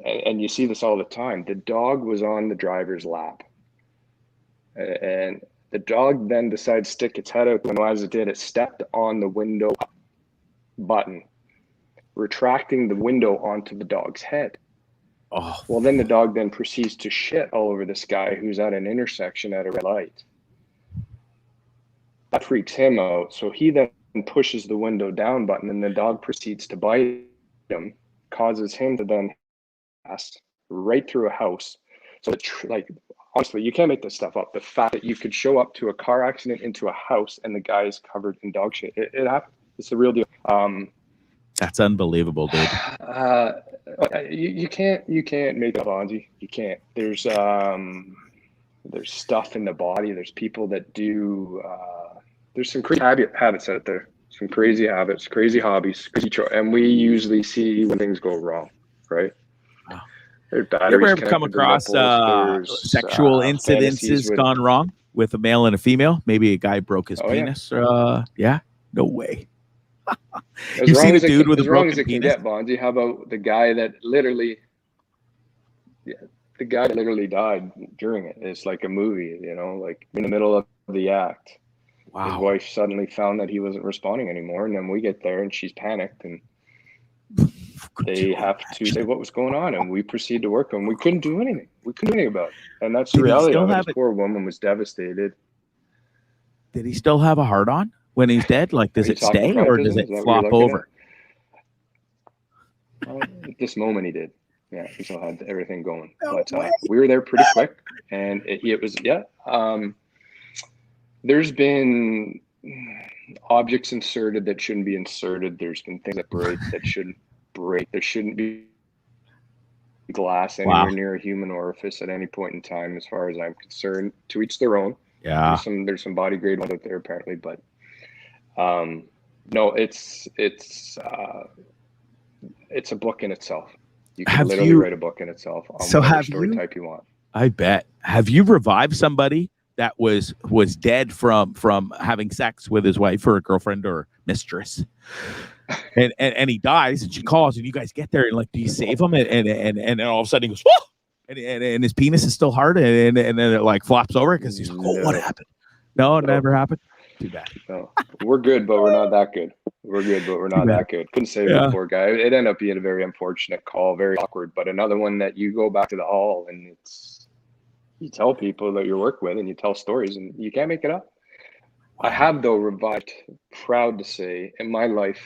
and you see this all the time, the dog was on the driver's lap. And the dog then decided to stick its head out the window. As it did, it stepped on the window button, retracting the window onto the dog's head. Oh, well, then the dog then proceeds to shit all over this guy who's at an intersection at a red light. That freaks him out. So he then pushes the window down button and the dog proceeds to bite him, causes him to then pass right through a house. So honestly, you can't make this stuff up. The fact that you could show up to a car accident into a house and the guy is covered in dog shit, it happened. It's the real deal. That's unbelievable, dude. You can't make it up, Bondzee. You can't. There's stuff in the body. There's people that do. There's some crazy habits out there. Some crazy habits, crazy hobbies, and we usually see when things go wrong, right? Wow. There's You ever come across sexual incidences gone wrong with a male and a female? Maybe a guy broke his penis. Yeah, no way. You've seen a dude with a broken penis? Can get, Bondzee. How about the guy that literally died during it? It's like a movie, you know, like in the middle of the act. Wow. His wife suddenly found that he wasn't responding anymore, and then we get there and she's panicked and they have to say what was going on, and we proceed to work on. We couldn't do anything. We couldn't do anything about it, and that's the reality of it. This poor woman was devastated. Did he still have a heart on when he's dead? Like, does it stay or does it flop over? At this moment, he did. Yeah, he still had everything going. But we were there pretty quick, and it was there's been objects inserted that shouldn't be inserted. There's been things that break that shouldn't break. There shouldn't be glass anywhere near a human orifice at any point in time, as far as I'm concerned. To each their own. Yeah. There's some body grade ones out there apparently, but no, it's a book in itself. You can literally write a book in itself on whatever story type you want. I bet. Have you revived somebody that was dead from having sex with his wife or a girlfriend or mistress, and he dies, and she calls, and you guys get there, and like, do you save him? And then all of a sudden he goes, whoa! And his penis is still hard, and then it like flops over because he's like, oh, what happened? No, it never happened. Too bad. No, we're good, but we're not that good. We're good, but we're not that good. Couldn't save the poor guy. It ended up being a very unfortunate call, very awkward, but another one that you go back to the hall and you tell people that you work with and you tell stories and you can't make it up. I have, though, revived, proud to say, in my life.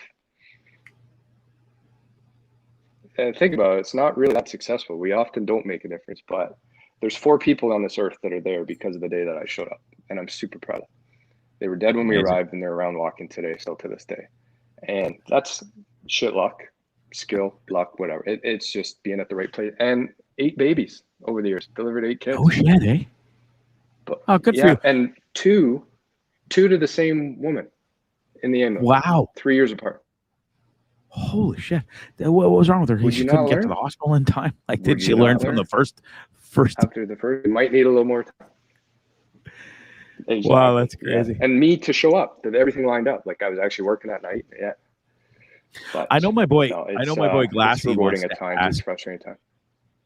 And think about it, it's not really that successful. We often don't make a difference, but there's 4 people on this earth that are there because of the day that I showed up, and I'm super proud of them. They were dead when we arrived, and they're around walking today, still to this day. And that's shit luck, skill, luck, whatever. It's just being at the right place. And 8 babies over the years, delivered 8 kids. Oh, shit, eh? But, good for you. And two to the same woman in the ambulance. Wow. 3 years apart. Holy shit. What was wrong with her? She couldn't get to the hospital in time? Like, did she learn from the first? After the first, you might need a little more time. Exactly. Wow, that's crazy. Yeah. And me to show up, that everything lined up. Like I was actually working that night. Yeah. But I know my boy. I know my boy Glassy. It's rewarding at times. It's frustrating at times.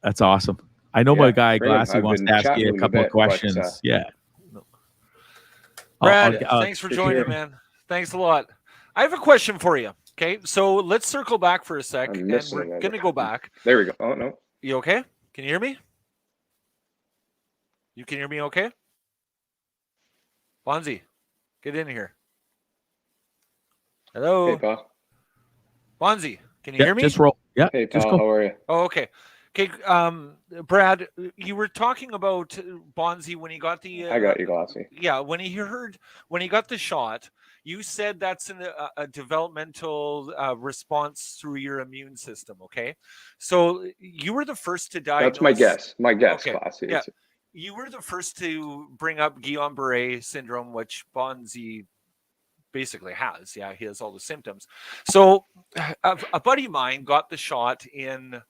That's awesome. I know my guy Glassy wants to ask you a couple of questions. Brad, thanks for joining, man. Thanks a lot. I have a question for you. Okay, so let's circle back for a sec, and we're gonna go back. There we go. Oh no. You okay? Can you hear me? You can hear me okay? Bondzee, get in here. Hello. Hey, pal. Bondzee, can you hear me? Just roll. Yeah. Hey, pal. How are you? Oh, okay. Okay. Brad, you were talking about Bondzee when he got the. I got you, Glassy. Yeah, when he got the shot, you said that's a developmental response through your immune system. Okay, so you were the first to diagnose. That's my guess. My guess, okay. Glassy. Yeah. You were the first to bring up Guillain-Barré syndrome, which Bondzee basically has. Yeah, he has all the symptoms. So a buddy of mine got the shot in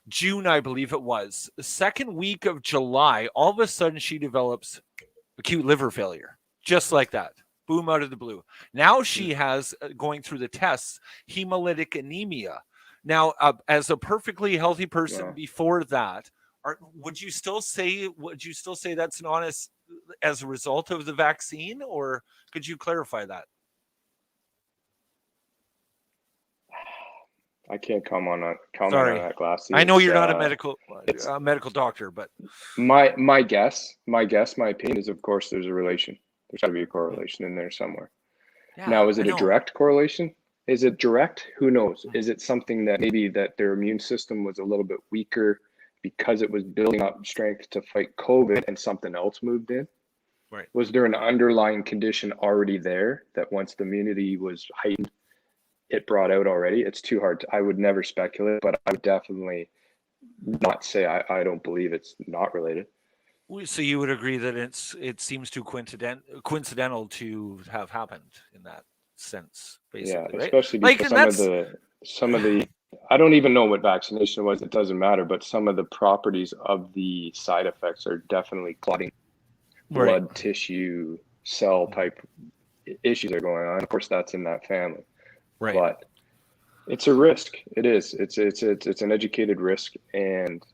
June, I believe it was. The second week of July, all of a sudden she develops acute liver failure, just like that. Boom, out of the blue. Now she has, going through the tests, hemolytic anemia. Now, as a perfectly healthy person before that, would you still say that's an honest as a result of the vaccine, or could you clarify that? I can't comment on that, Glassy. I know you're not a medical doctor, but my guess, my opinion is, of course, there's a relation. There's got to be a correlation in there somewhere. Yeah, now, is it a direct correlation? Is it direct? Who knows? Is it something that maybe that their immune system was a little bit weaker because it was building up strength to fight COVID and something else moved in? Right. Was there an underlying condition already there that once the immunity was heightened, it brought out already? It's too hard I would never speculate, but I would definitely not say I don't believe it's not related. So you would agree that it seems too coincidental to have happened in that sense, basically. Yeah, especially because some of the I don't even know what vaccination was. It doesn't matter. But some of the properties of the side effects are definitely clotting, blood, tissue, cell type issues are going on. Of course, that's in that family. Right. But it's a risk. It is. It's an educated risk, and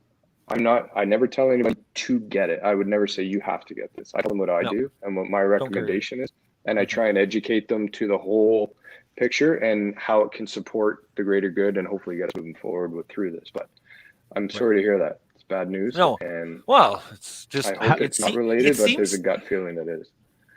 I never tell anybody to get it. I would never say you have to get this. I tell them what I do and what my recommendation is, and I try and educate them to the whole picture and how it can support the greater good and hopefully get us moving forward through this. But I'm sorry to hear that. It's bad news. No. And well, it's just I hope it's not related, but there's a gut feeling that it is.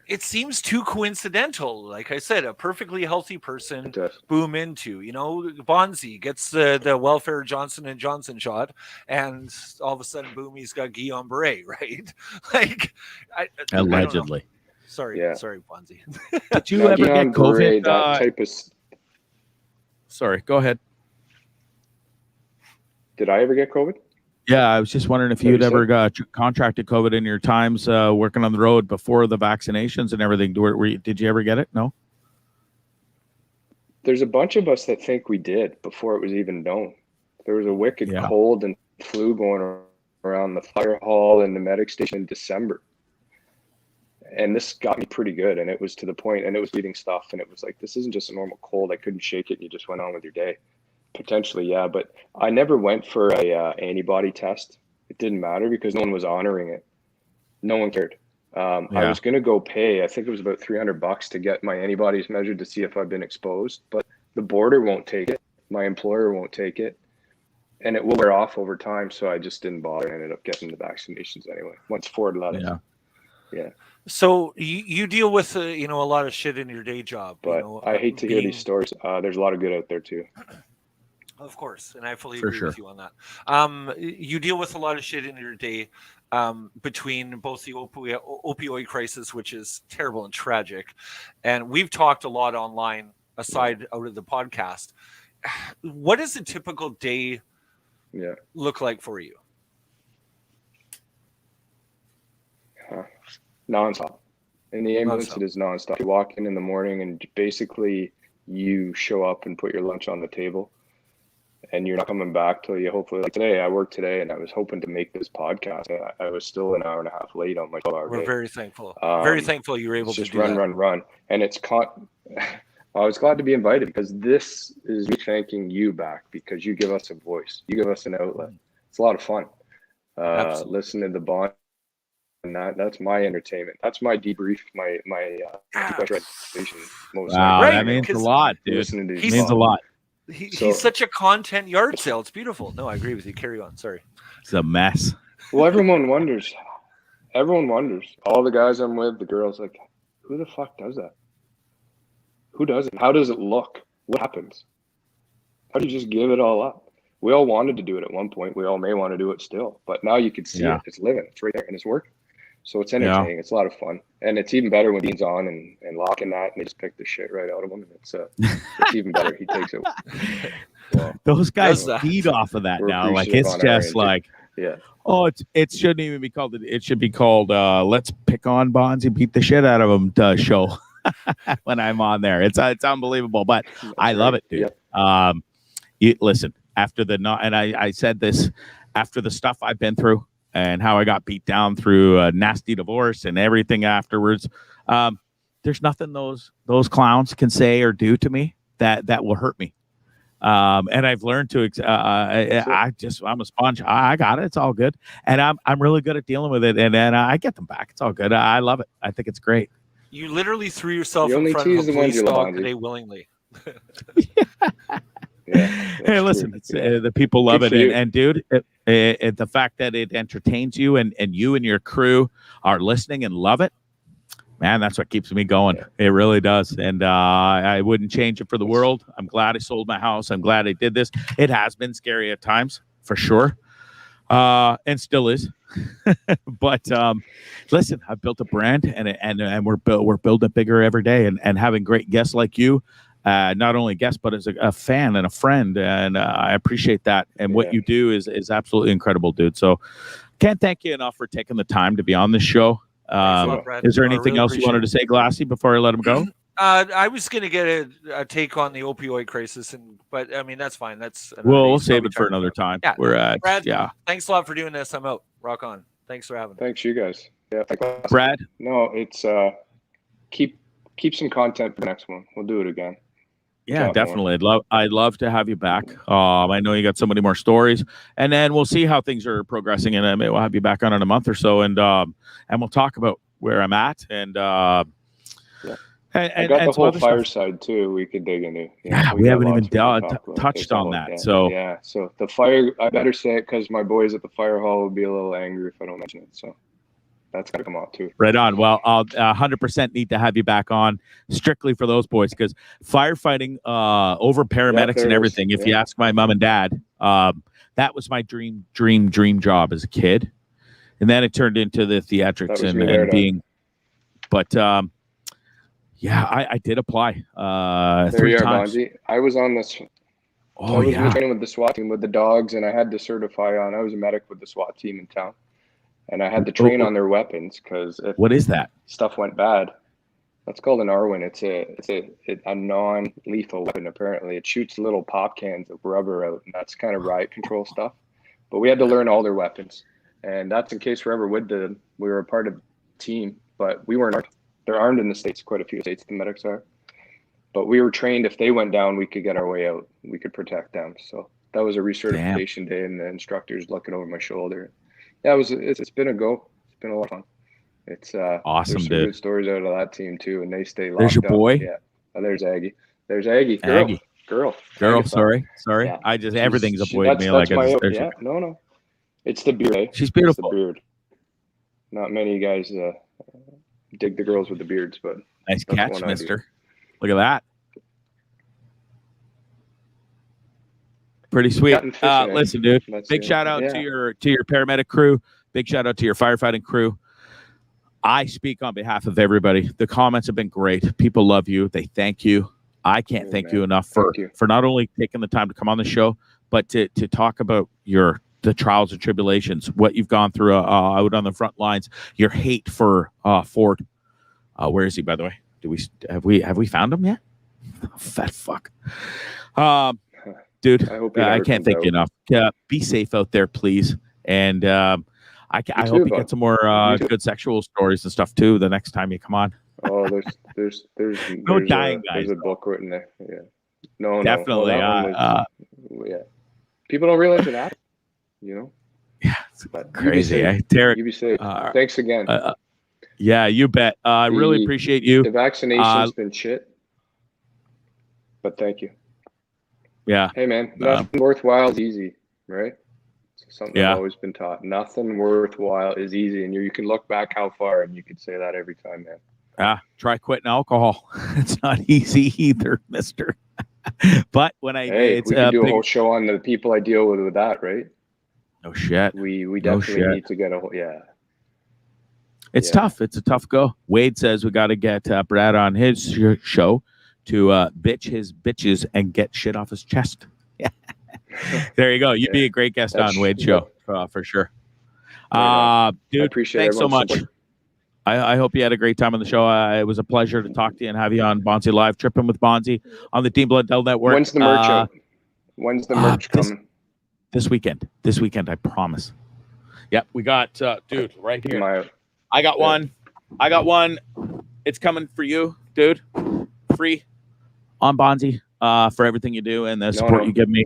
it seems too coincidental. Like I said, a perfectly healthy person It does. boom into, Bondzee gets the welfare Johnson and Johnson shot, and all of a sudden, boom, he's got Guillain-Barré, right? Like, I don't know. Allegedly. Sorry, Yeah. sorry, Bondzee. Did you Now, ever get Guillain-Barré, COVID? that type of. Sorry, go ahead. Did I ever get COVID? Yeah, I was just wondering if you'd ever got contracted COVID in your times working on the road before the vaccinations and everything. Did you ever get it? No? There's a bunch of us that think we did before it was even known. There was a wicked cold and flu going around the fire hall and the medic station in December. And this got me pretty good. And it was to the point, and it was bleeding stuff. And it was like, this isn't just a normal cold. I couldn't shake it. And you just went on with your day. Potentially, yeah. But I never went for a antibody test. It didn't matter because no one was honoring it. No one cared. I was going to go pay, I think it was about $300 to get my antibodies measured to see if I've been exposed. But the border won't take it. My employer won't take it. And it will wear off over time. So I just didn't bother. I ended up getting the vaccinations anyway. Once Ford let us. Yeah. So you deal with a lot of shit in your day job. But I hate to hear these stories. There's a lot of good out there too. Of course, and I fully agree with you on that. You deal with a lot of shit in your day between both the opioid crisis, which is terrible and tragic, and we've talked a lot online aside out of the podcast. What does a typical day look like for you? Nonstop. In the ambulance, it is nonstop. You walk in the morning and basically you show up and put your lunch on the table. And you're not coming back till you hopefully, like today, I worked today and I was hoping to make this podcast. I was still an hour and a half late on my 12-hour day. We're very thankful. Very thankful you were able to do run, that. run. And I was glad to be invited because this is me thanking you back because you give us a voice. You give us an outlet. It's a lot of fun. Listen to the Bond. And that's my entertainment. That's my debrief, my depression. Wow, that means a lot, dude. It means a lot. He's such a content yard sale. It's beautiful. No, I agree with you. Carry on. Sorry. It's a mess. Well, everyone wonders. All the guys I'm with, the girls, like, who the fuck does that? Who does it? How does it look? What happens? How do you just give it all up? We all wanted to do it at one point. We all may want to do it still. But now you can see it. It's living. It's right there and it's working. So it's entertaining. It's a lot of fun. And it's even better when Dean's on and locking that and they just pick the shit right out of him. And it's even better. He takes it. Well, those guys feed off of that now. Like it's just like, it shouldn't even be called. It should be called let's pick on Bondzee, beat the shit out of him show when I'm on there. It's unbelievable, but I love it, dude. You listen after and I said this after the stuff I've been through. And how I got beat down through a nasty divorce and everything afterwards. There's nothing those clowns can say or do to me that will hurt me. And I've learned to. I'm a sponge. I got it. It's all good. And I'm really good at dealing with it. And then I get them back. It's all good. I love it. I think it's great. You literally threw yourself in front of a police dog today willingly. Hey, listen, it's, the people love it. And dude, the fact that it entertains you and you and your crew are listening and love it, man, that's what keeps me going. It really does. And I wouldn't change it for the world. I'm glad I sold my house. I'm glad I did this. It has been scary at times, for sure. And still is. But listen, I've built a brand and we're building it bigger every day and having great guests like you. Not only guest, but as a fan and a friend. And I appreciate that. And what you do is absolutely incredible, dude. So can't thank you enough for taking the time to be on this show. Is there anything else you wanted to say, Glassy, before I let him go? I was going to get a take on the opioid crisis, but I mean, that's fine. We'll save it for another time. Yeah. We're at, Brad, thanks a lot for doing this. I'm out. Rock on. Thanks for having me. Thanks, you guys. Yeah, Brad? No, it's keep some content for the next one. We'll do it again. Yeah, definitely. I'd love to have you back. I know you got so many more stories, and then we'll see how things are progressing, and we'll have you back on in a month or so, and we'll talk about where I'm at, and I got the whole fireside too. We could dig into. We haven't even touched on that. So so the fire. I better say it because my boys at the fire hall would be a little angry if I don't mention it. So That's got to come out too. Right on. Well, I'll 100% need to have you back on strictly for those boys, because firefighting over paramedics and everything, if you ask my mom and dad, that was my dream job as a kid. And then it turned into the theatrics and being, but yeah, I did apply there 3 you are, times. Bondzee. I was on this. Oh, I was yeah. training with the SWAT team with the dogs, and I had to certify on. I was a medic with the SWAT team in town, and I had to train on their weapons because if what is that? Stuff went bad. That's called an Arwin. It's a non-lethal weapon. Apparently, it shoots little pop cans of rubber out, and that's kind of riot control stuff. But we had to learn all their weapons, and that's in case we're ever with them. We were a part of the team, but we weren't armed. They're armed in the States, quite a few states the medics are. But we were trained if they went down, we could get our way out. We could protect them. So that was a recertification day, and the instructor's looking over my shoulder. Yeah, it's been a go. It's been a lot of fun. It's awesome, there's some dude. good stories out of that team too, and they stay locked There's your up. boy. Yeah. Oh, there's Aggie. There's Aggie. Girl. Sorry. Yeah. I just everything's a boy to me. Like no. It's the beard. Eh? She's beautiful. It's the beard. Not many guys dig the girls with the beards, but nice catch, mister. Look at that. Pretty sweet. Listen, dude. Big shout out to your paramedic crew. Big shout out to your firefighting crew. I speak on behalf of everybody. The comments have been great. People love you. They thank you. I can't thank you enough for not only taking the time to come on the show, but to talk about the trials and tribulations, what you've gone through out on the front lines, your hate for Ford. Where is he, by the way? Have we found him yet? Fat fuck. Dude, I can't thank you enough. Be safe out there, please. And I hope you get some more good sexual stories and stuff too the next time you come on. Oh, there's no dying guys. There's a book written there. Yeah. No, definitely. yeah. People don't realize it happened. You know. Yeah, it's crazy. Derek, you be safe. Thanks again. Yeah, you bet. I really appreciate you. The vaccination's been shit, but thank you. Yeah. Hey, man, nothing worthwhile is easy, right? It's something I've always been taught. Nothing worthwhile is easy, and you can look back how far, and you could say that every time, man. Try quitting alcohol. It's not easy either, mister. But when we can do a whole show on the people I deal with that, right? No shit. We definitely need to get It's tough. It's a tough go. Wade says we got to get Brad on his show to bitch his bitches and get shit off his chest. Yeah. There you go. You'd be a great guest on Wade's show for sure. Dude, I appreciate thanks so much. I hope you had a great time on the show. It was a pleasure to talk to you and have you on Bondzee Live, Trippin With Bondzee on the Team Blundell Network. When's the merch out? When's the merch coming? This weekend, I promise. Yep, we got, dude, right here. I got one. It's coming for you, dude. Free on Bondzee for everything you do and the support you give me.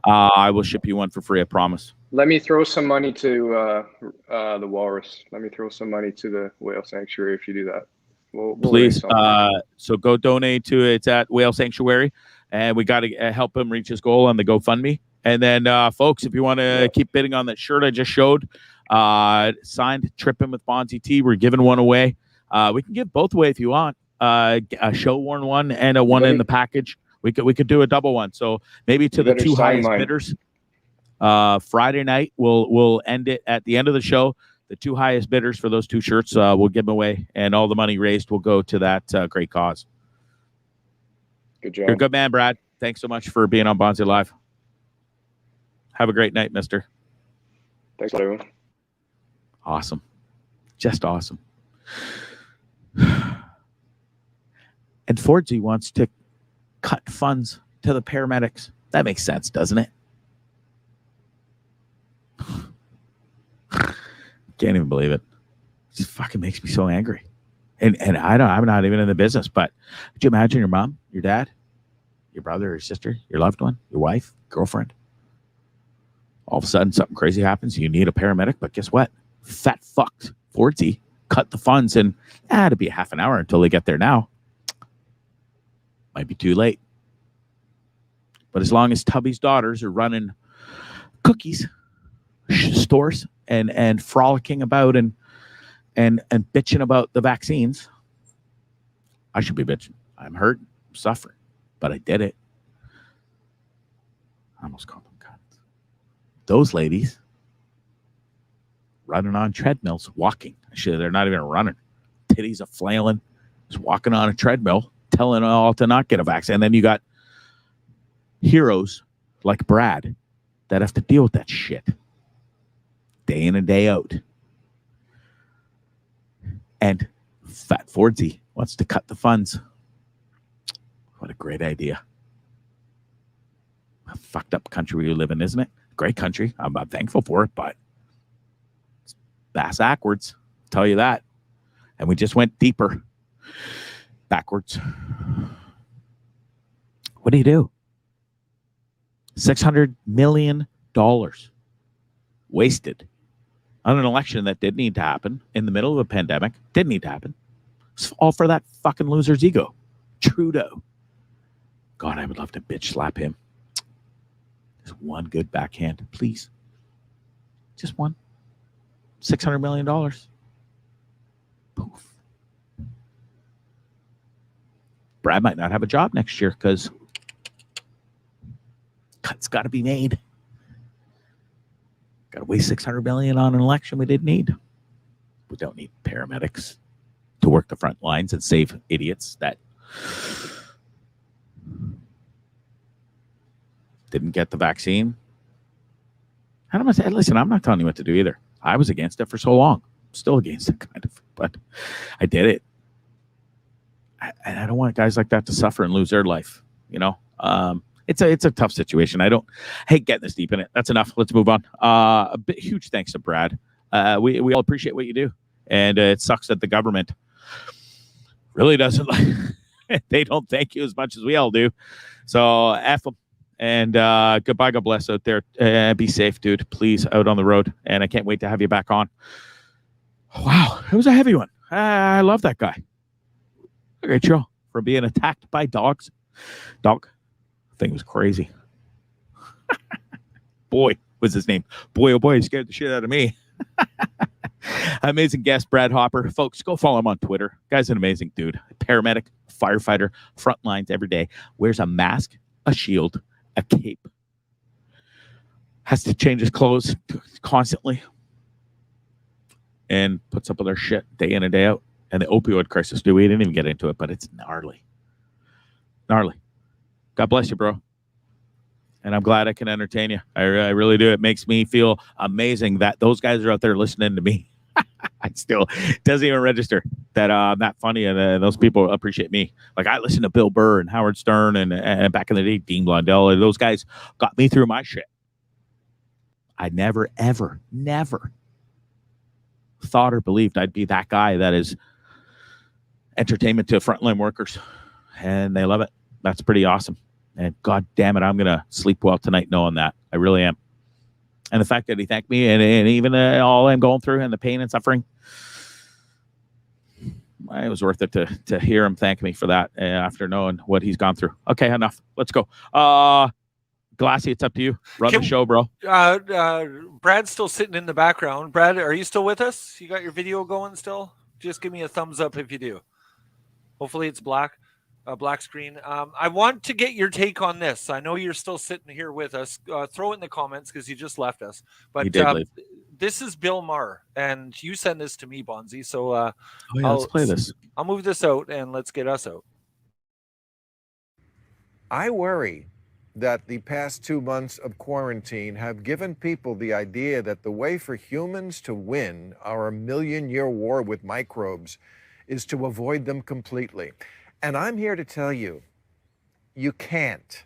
I will ship you one for free, I promise. Let me throw some money to the Walrus. Let me throw some money to the Whale Sanctuary if you do that. We'll please. So go donate to it. It's at Whale Sanctuary, and we got to help him reach his goal on the GoFundMe. And then, folks, if you want to keep bidding on that shirt I just showed, signed Trippin With Bondzee tee, we're giving one away. We can give both away if you want. A show worn one and a one in the package. We could do a double one. So maybe to the two highest bidders. Friday night we'll end it at the end of the show. The two highest bidders for those two shirts we'll give them away, and all the money raised will go to that great cause. Good job. You're a good man, Brad. Thanks so much for being on Bondzee Live. Have a great night, mister. Thanks, everyone. Awesome. Just awesome. And Fordsy wants to cut funds to the paramedics. That makes sense, doesn't it? Can't even believe it. It just fucking makes me so angry. And I'm not even in the business, but could you imagine your mom, your dad, your brother, your sister, your loved one, your wife, girlfriend? All of a sudden, something crazy happens. You need a paramedic, but guess what? Fat fucked Fordsy cut the funds, and it'll be a half an hour until they get there now. Might be too late. But as long as Tubby's daughters are running cookies stores and frolicking about and and bitching about the vaccines. I should be bitching. I'm hurt, I'm suffering, but I did it. I almost called them cunts. Those ladies running on treadmills, walking. Actually, they're not even running. Titties are flailing, just walking on a treadmill, telling all to not get a vaccine. And then you got heroes like Brad that have to deal with that shit day in and day out. And Fat Fordsey wants to cut the funds. What a great idea. A fucked up country we live in, isn't it? Great country. I'm thankful for it, but it's ass backwards. I'll tell you that. And we just went deeper backwards. What do you do? $600 million wasted on an election that didn't need to happen in the middle of a pandemic. Didn't need to happen. It's all for that fucking loser's ego. Trudeau. God, I would love to bitch slap him. Just one good backhand, please. Just one. $600 million. Poof. Brad might not have a job next year because cuts got to be made. Got to waste $600 million on an election we didn't need. We don't need paramedics to work the front lines and save idiots that didn't get the vaccine. And I'm gonna say, listen, I'm not telling you what to do either. I was against it for so long. I'm still against it, kind of, but I did it. And I don't want guys like that to suffer and lose their life. You know, it's a tough situation. I hate getting this deep in it. That's enough. Let's move on. Huge thanks to Brad. We all appreciate what you do, and it sucks that the government really doesn't like. They don't thank you as much as we all do. So F them. And goodbye, God bless out there. Be safe, dude. Please, out on the road. And I can't wait to have you back on. Wow, it was a heavy one. I love that guy. A great show. For being attacked by dogs. Dog thing was crazy. Boy, was his name. Boy, oh boy, he scared the shit out of me. Amazing guest, Brad Hopper. Folks, go follow him on Twitter. Guy's an amazing dude. Paramedic, firefighter, front lines every day. Wears a mask, a shield, a cape. Has to change his clothes constantly. And puts up with their shit day in and day out. And the opioid crisis, dude, we didn't even get into it, but it's gnarly. Gnarly. God bless you, bro. And I'm glad I can entertain you. I really do. It makes me feel amazing that those guys are out there listening to me. I still doesn't even register that I'm that funny, and those people appreciate me. Like I listen to Bill Burr and Howard Stern and back in the day, Dean Blundell, and those guys got me through my shit. I never, ever, never thought or believed I'd be that guy that is entertainment to frontline workers, and they love it. That's pretty awesome. And God damn it, I'm gonna sleep well tonight knowing that. I really am. And the fact that he thanked me, and even all I'm going through and the pain and suffering, it was worth it to hear him thank me for that after knowing what he's gone through. Okay, enough. Let's go. Glassy, it's up to you. Run the show, bro. Brad's still sitting in the background. Brad, are you still with us? You got your video going still? Just give me a thumbs up if you do. Hopefully it's black screen. I want to get your take on this. I know you're still sitting here with us. Throw it in the comments because you just left us. But this is Bill Maher, and you send this to me, Bondzee. So let's play this. I'll move this out, and let's get us out. I worry that the past 2 months of quarantine have given people the idea that the way for humans to win our million-year war with microbes is to avoid them completely. And I'm here to tell you, you can't.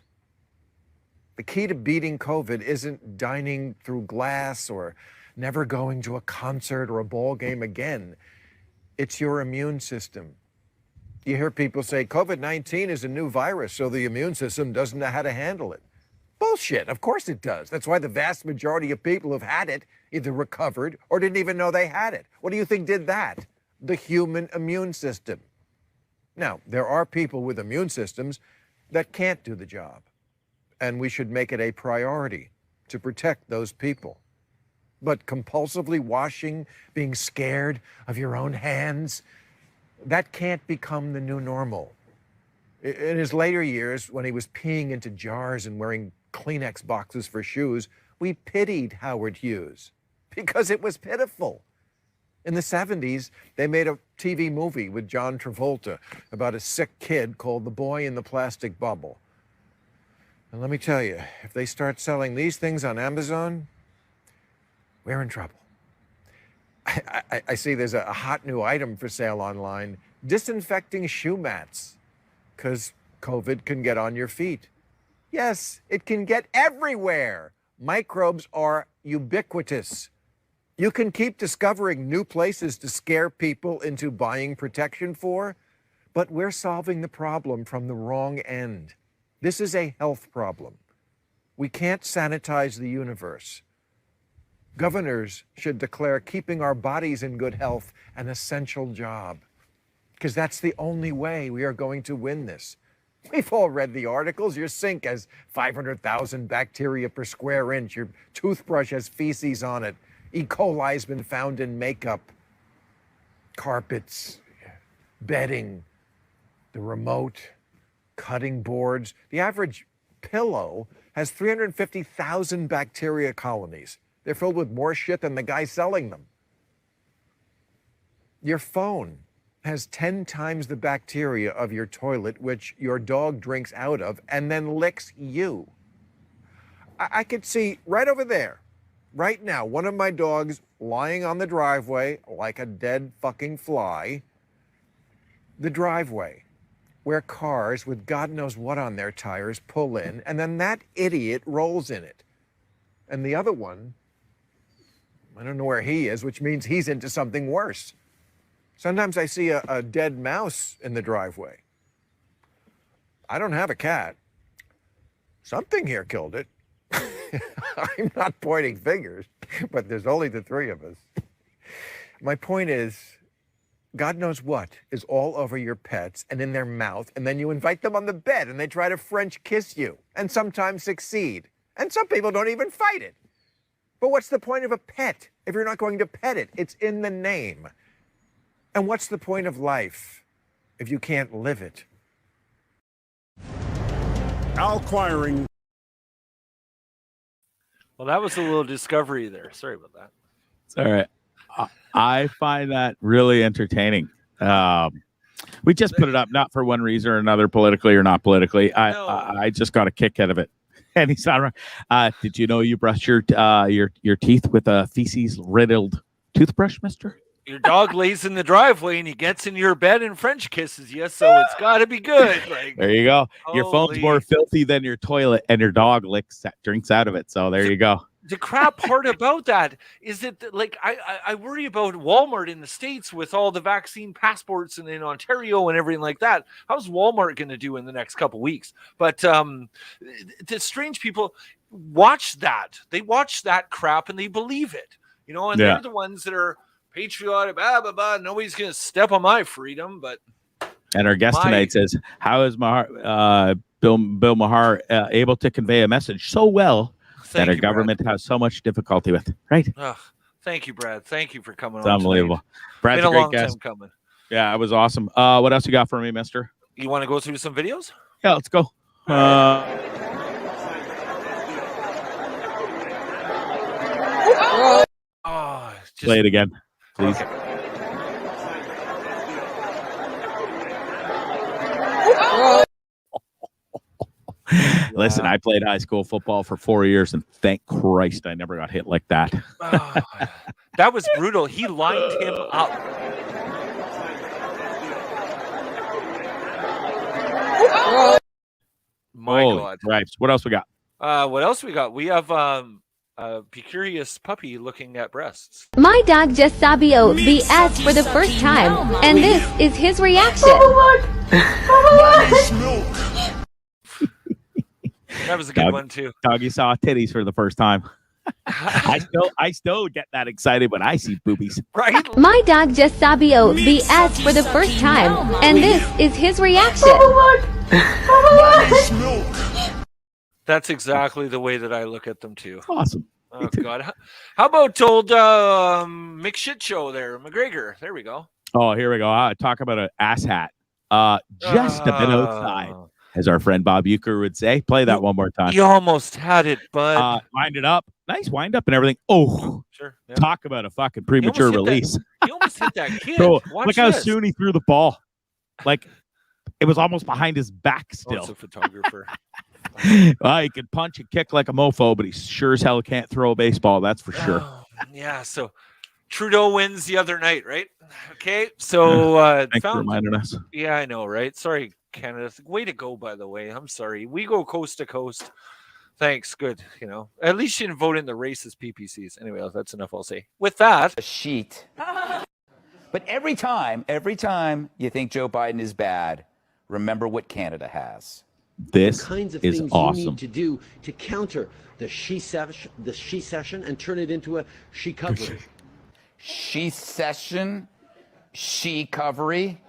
The key to beating COVID isn't dining through glass or never going to a concert or a ball game again. It's your immune system. You hear people say COVID-19 is a new virus, so the immune system doesn't know how to handle it. Bullshit, of course it does. That's why the vast majority of people who've had it either recovered or didn't even know they had it. What do you think did that? The human immune system. Now, there are people with immune systems that can't do the job, and we should make it a priority to protect those people. But compulsively washing, being scared of your own hands, that can't become the new normal. In his later years, when he was peeing into jars and wearing Kleenex boxes for shoes, we pitied Howard Hughes because it was pitiful. In the 70s, they made a TV movie with John Travolta about a sick kid called The Boy in the Plastic Bubble. And let me tell you, if they start selling these things on Amazon, we're in trouble. I see there's a hot new item for sale online, disinfecting shoe mats, because COVID can get on your feet. Yes, it can get everywhere. Microbes are ubiquitous. You can keep discovering new places to scare people into buying protection for, but we're solving the problem from the wrong end. This is a health problem. We can't sanitize the universe. Governors should declare keeping our bodies in good health an essential job, because that's the only way we are going to win this. We've all read the articles. Your sink has 500,000 bacteria per square inch. Your toothbrush has feces on it. E. coli has been found in makeup, carpets, bedding, the remote, cutting boards. The average pillow has 350,000 bacteria colonies. They're filled with more shit than the guy selling them. Your phone has 10 times the bacteria of your toilet, which your dog drinks out of and then licks you. I could see right over there, right now, one of my dogs lying on the driveway like a dead fucking fly. The driveway where cars with God knows what on their tires pull in, and then that idiot rolls in it. And the other one, I don't know where he is, which means he's into something worse. Sometimes I see a dead mouse in the driveway. I don't have a cat. Something here killed it. I'm not pointing fingers, but there's only the three of us. My point is, God knows what is all over your pets and in their mouth, and then you invite them on the bed and they try to French kiss you and sometimes succeed. And some people don't even fight it. But what's the point of a pet if you're not going to pet it? It's in the name. And what's the point of life if you can't live it? Al Quiring. Well, that was a little discovery there. Sorry about that. It's all right. I find that really entertaining. We just put it up not for one reason or another, politically or not politically. I just got a kick out of it. And he's not wrong. Did you know you brush your teeth with a feces-riddled toothbrush, mister? Your dog lays in the driveway and he gets in your bed and French kisses you, so it's got to be good. Like, there you go. Your phone's more filthy than your toilet, and your dog drinks out of it. So there you go. The crap part about that is that, like, I worry about Walmart in the States with all the vaccine passports and in Ontario and everything like that. How's Walmart going to do in the next couple of weeks? But the strange people watch that. They watch that crap and they believe it, you know, and they're the ones that are patriotic, blah, blah, blah. Nobody's going to step on my freedom. But and our guest tonight says, how is Bill Maher able to convey a message so well that our government has so much difficulty with? Right. Thank you, Brad. Thank you for coming on. It's unbelievable. Brad's been a great long guest. time coming. Yeah, it was awesome. What else you got for me, mister? You want to go through some videos? Yeah, let's go. Play it again, please. Okay. Listen, I played high school football for 4 years, and thank Christ I never got hit like that. That was brutal. He lined him up. My God. Right. What else we got? What else we got? We have a curious puppy looking at breasts. My dog just saw BS for the first time, and this is his reaction. That was a good one too. Doggy saw titties for the first time. I still get that excited when I see boobies. Right? My dog just saw BS for the first time, and this is his reaction. That's exactly the way that I look at them too. Awesome. Oh God! How about old McShit show there, McGregor? There we go. Oh, here we go. Talk about an ass hat. Just a bit outside, as our friend Bob Euchre would say. Play that one more time. You almost had it, bud. Wind it up. Nice wind up and everything. Oh, sure. Yeah. Talk about a fucking premature release. He almost hit that kid. Bro, Watch look how this. soon he threw the ball. Like, it was almost behind his back still. It's a photographer. Well, he can punch and kick like a mofo, but he sure as hell can't throw a baseball. That's for sure. Yeah. So Trudeau wins the other night, right? Okay. So thanks for reminding us. Yeah, I know, right? Sorry, Canada. Way to go, by the way. I'm sorry. We go coast to coast. Thanks. Good. You know, at least you didn't vote in the racist PPCs. Anyway, that's enough. I'll say. With that, a sheet. But every time you think Joe Biden is bad, remember what Canada has. This kinds of is things awesome. you need to do to counter the she session and turn it into a she covery. She session, she covery.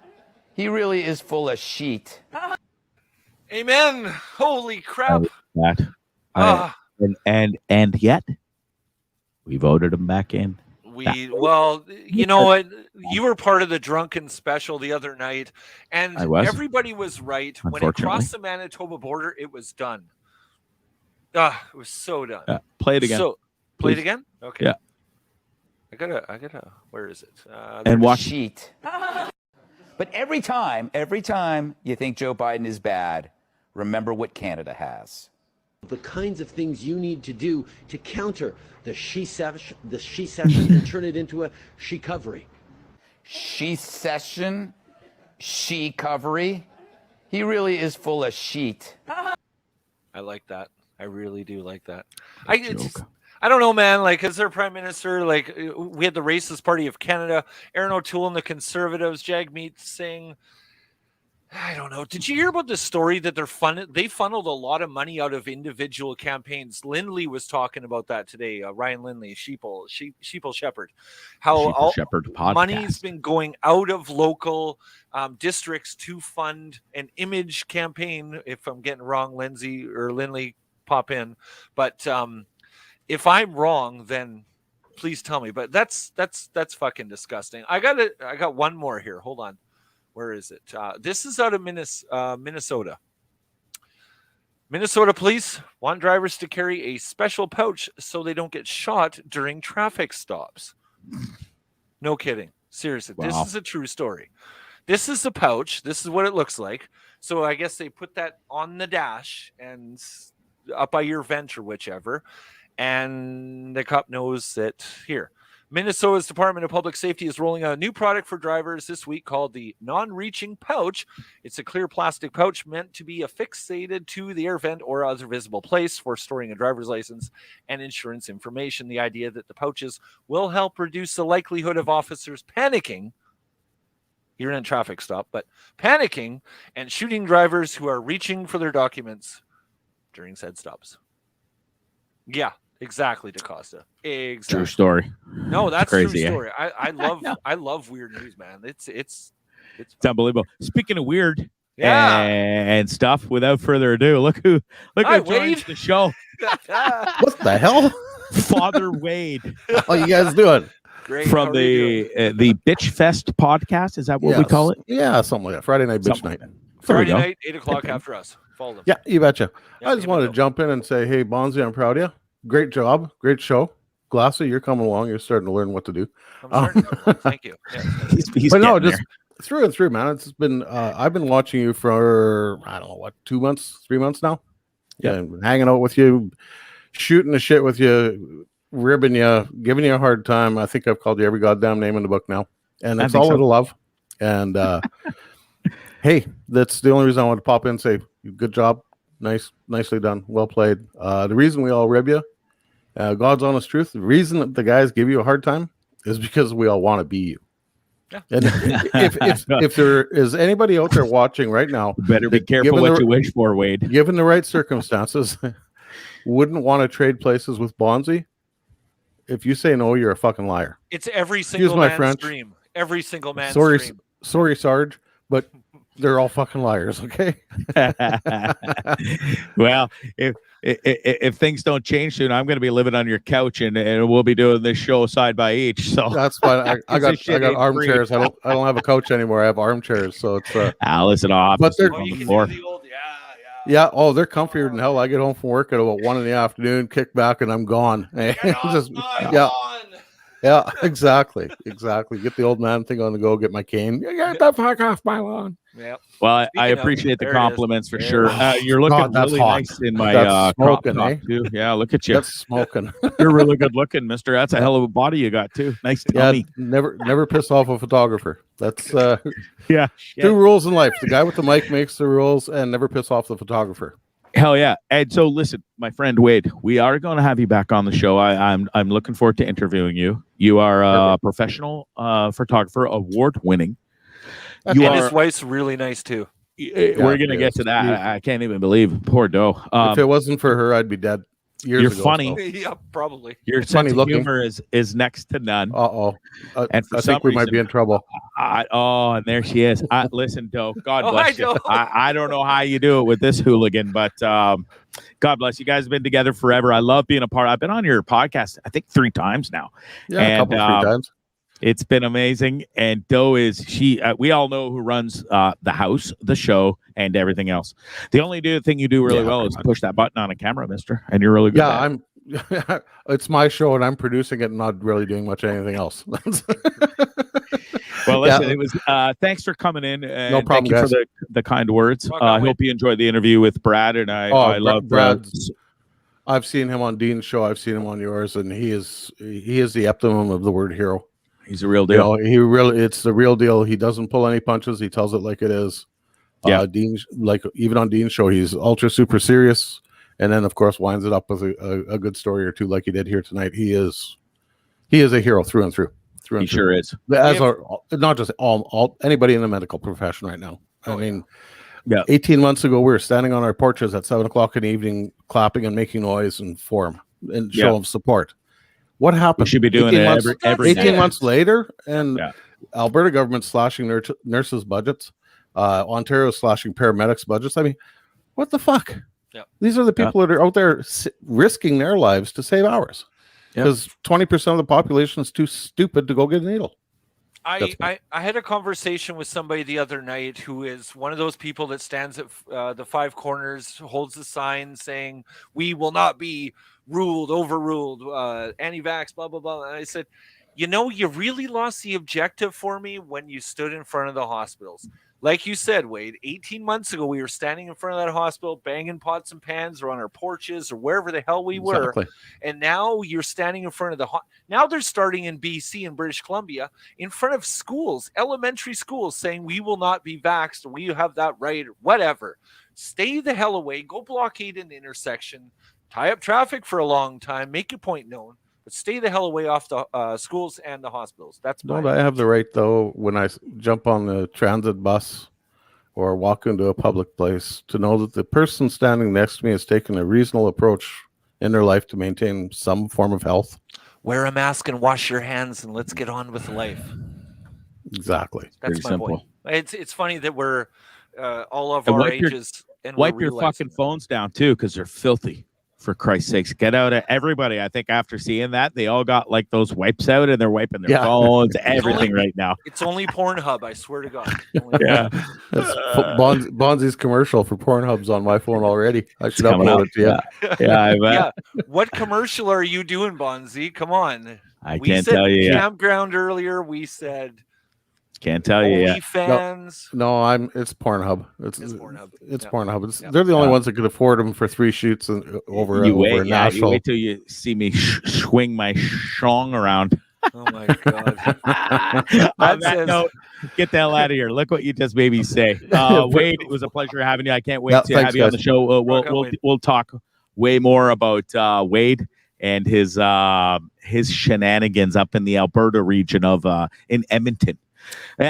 He really is full of sheet. amen. Holy crap. And yet we voted him back in. Well, you know what? You were part of the drunken special the other night, and everybody was right. When it crossed the Manitoba border, it was done. It was so done. Play it again. Play it again? Okay. Yeah. I gotta. Where is it? And watch sheet. But every time you think Joe Biden is bad, remember what Canada has. The kinds of things you need to do to counter the she session and turn it into a she covery. She session, she covery. He really is full of sheet. I like that. I really do like that. I don't know, man. Like, as their prime minister, like, we had the Racist Party of Canada, Aaron O'Toole and the Conservatives, Jagmeet Singh. I don't know. Did you hear about this story that they funneled a lot of money out of individual campaigns? Lindley was talking about that today. Ryan Lindley, Sheeple Shepherd, how Shepherd money's been going out of local districts to fund an image campaign. If I'm getting wrong, Lindsay or Lindley, pop in. But if I'm wrong, then please tell me. But that's fucking disgusting. I got one more here. Hold on. Where is it? This is out of Minnesota. Minnesota police want drivers to carry a special pouch so they don't get shot during traffic stops. No kidding. Seriously. Wow. This is a true story. This is a pouch. This is what it looks like. So I guess they put that on the dash and up by your vent or whichever. And the cop knows that here. Minnesota's Department of Public Safety is rolling out a new product for drivers this week called the non-reaching pouch. It's a clear plastic pouch meant to be affixated to the air vent or other visible place for storing a driver's license and insurance information. The idea that the pouches will help reduce the likelihood of officers panicking. You're in a traffic stop, but panicking and shooting drivers who are reaching for their documents during said stops. Yeah. Exactly, DaCosta. Exactly. True story. No, that's crazy, true story. I love weird news, man. It's unbelievable. Speaking of weird and stuff, without further ado, look who joins the show. What the hell? Father Wade. How you guys doing? Great. From the Bitch Fest podcast. Is that what we call it? Yeah, something like that. Friday night bitch night. Friday night, 8:00 after us. Follow them. Yeah, you betcha. I just wanted to jump in and say, hey, Bondzee, I'm proud of you. Great job. Great show. Glassy, you're coming along. You're starting to learn what to do. Thank you. Yeah. He's but no, just through and through, man. It's been, I've been watching you for, I don't know, what, 2 months, 3 months now? Yeah. And hanging out with you, shooting the shit with you, ribbing you, giving you a hard time. I think I've called you every goddamn name in the book now. And that's all out of love. And hey, that's the only reason I wanted to pop in and say, good job. Nicely done. Well played. The reason we all rib you, God's honest truth, the reason that the guys give you a hard time is because we all want to be you. Yeah. And if there is anybody out there watching right now, better be careful what you wish for, Wade. Given the right circumstances, wouldn't want to trade places with Bondzee. If you say no, you're a fucking liar. It's every single man's dream. Every single man's dream. Sorry, Sarge, but they're all fucking liars, okay? Well, if things don't change soon, I'm going to be living on your couch, and we'll be doing this show side by each. So that's fine. I got armchairs. I don't have a couch anymore. I have armchairs. So it's listen, but they're on the floor. Yeah. Oh, they're comfier than hell. I get home from work at about 1 PM, kick back, and I'm gone. Yeah, exactly. Get the old man thing on the go. Get my cane. Get the fuck off my lawn. Yeah. Well, I appreciate the compliments for sure. You're looking really nice in my crop top too. Yeah, look at you. That's smoking. You're really good looking, mister. That's a hell of a body you got too. Nice tummy. Never piss off a photographer. That's 2 rules in life. The guy with the mic makes the rules, and never piss off the photographer. Hell yeah. And so listen, my friend Wade, we are going to have you back on the show. I'm looking forward to interviewing you. You are a professional photographer, award winning. His wife's really nice too. We're going to get to that. I can't even believe poor Doe. If it wasn't for her, I'd be dead. You're funny. So. Yeah, probably. Your sense of humor is next to none. And I think we might be in trouble. And there she is. Listen, Doe, God bless you. I don't know how you do it with this hooligan, but God bless you. Guys have been together forever. I love being a part. I've been on your podcast, I think 3 times now. Yeah, a couple, 3 times. It's been amazing. And Doe is we all know who runs the house, the show, and everything else. The only thing you do really well is push that button on a camera, mister. And you're really good. Yeah, it's my show and I'm producing it and not really doing much anything else. Well, listen, it was thanks for coming in. And no problem, thank you for the kind words. I hope you enjoyed the interview with Brad, and I love Brad. I've seen him on Dean's show. I've seen him on yours, and he is the optimum of the word hero. He's a real deal. It's the real deal. He doesn't pull any punches. He tells it like it is. Yeah. Dean's, like even on Dean's show, he's ultra super serious, and then of course winds it up with a good story or two, like he did here tonight. He is a hero through and through. He sure is. Not just all anybody in the medical profession right now. I mean, 18 months ago, we were standing on our porches at 7 o'clock in the evening, clapping and making noise and form and show of support. What happened? We should be doing it every 18 months later, and Alberta government slashing nurses' budgets, Ontario slashing paramedics' budgets. I mean, what the fuck? Yeah. These are the people that are out there risking their lives to save ours. Because 20% of the population is too stupid to go get a needle. I had a conversation with somebody the other night who is one of those people that stands at the 5 corners, holds the sign saying, "We will not be overruled, anti-vax, blah, blah, blah." And I said, you really lost the objective for me when you stood in front of the hospitals. Like you said, Wade, 18 months ago, we were standing in front of that hospital, banging pots and pans or on our porches or wherever the hell we were. Exactly. And now you're standing in front of now they're starting in BC and British Columbia in front of schools, elementary schools, saying we will not be vaxxed. We have that right or whatever. Stay the hell away. Go blockade an intersection. Tie up traffic for a long time. Make your point known. But stay the hell away off the schools and the hospitals. That's Don't I have the right, though, when I jump on the transit bus or walk into a public place, to know that the person standing next to me has taken a reasonable approach in their life to maintain some form of health? Wear a mask and wash your hands, and let's get on with life. Exactly. That's my point. It's funny that we're all of our ages. And wipe your fucking phones down, too, because they're filthy. For Christ's sakes, get out of everybody. I think after seeing that, they all got like those wipes out and they're wiping their phones, everything right now. It's only Pornhub, I swear to God. That's Bondzee's commercial for Pornhub's on my phone already. I should upload it to you. Yeah. What commercial are you doing, Bondzee? Come on. I can't tell you. Campground earlier. We said. Can't tell you yet. Fans. No, it's Pornhub. It's Pornhub. It's Pornhub. They're the only ones that could afford them for 3 shoots over Nashville. You wait till you see me swing my shong around. Oh my God! On that note, get the hell out of here. Look what you just made me say. Wade, it was a pleasure having you. I can't wait to have you on the show. We'll talk way more about Wade and his shenanigans up in the Alberta region of in Edmonton.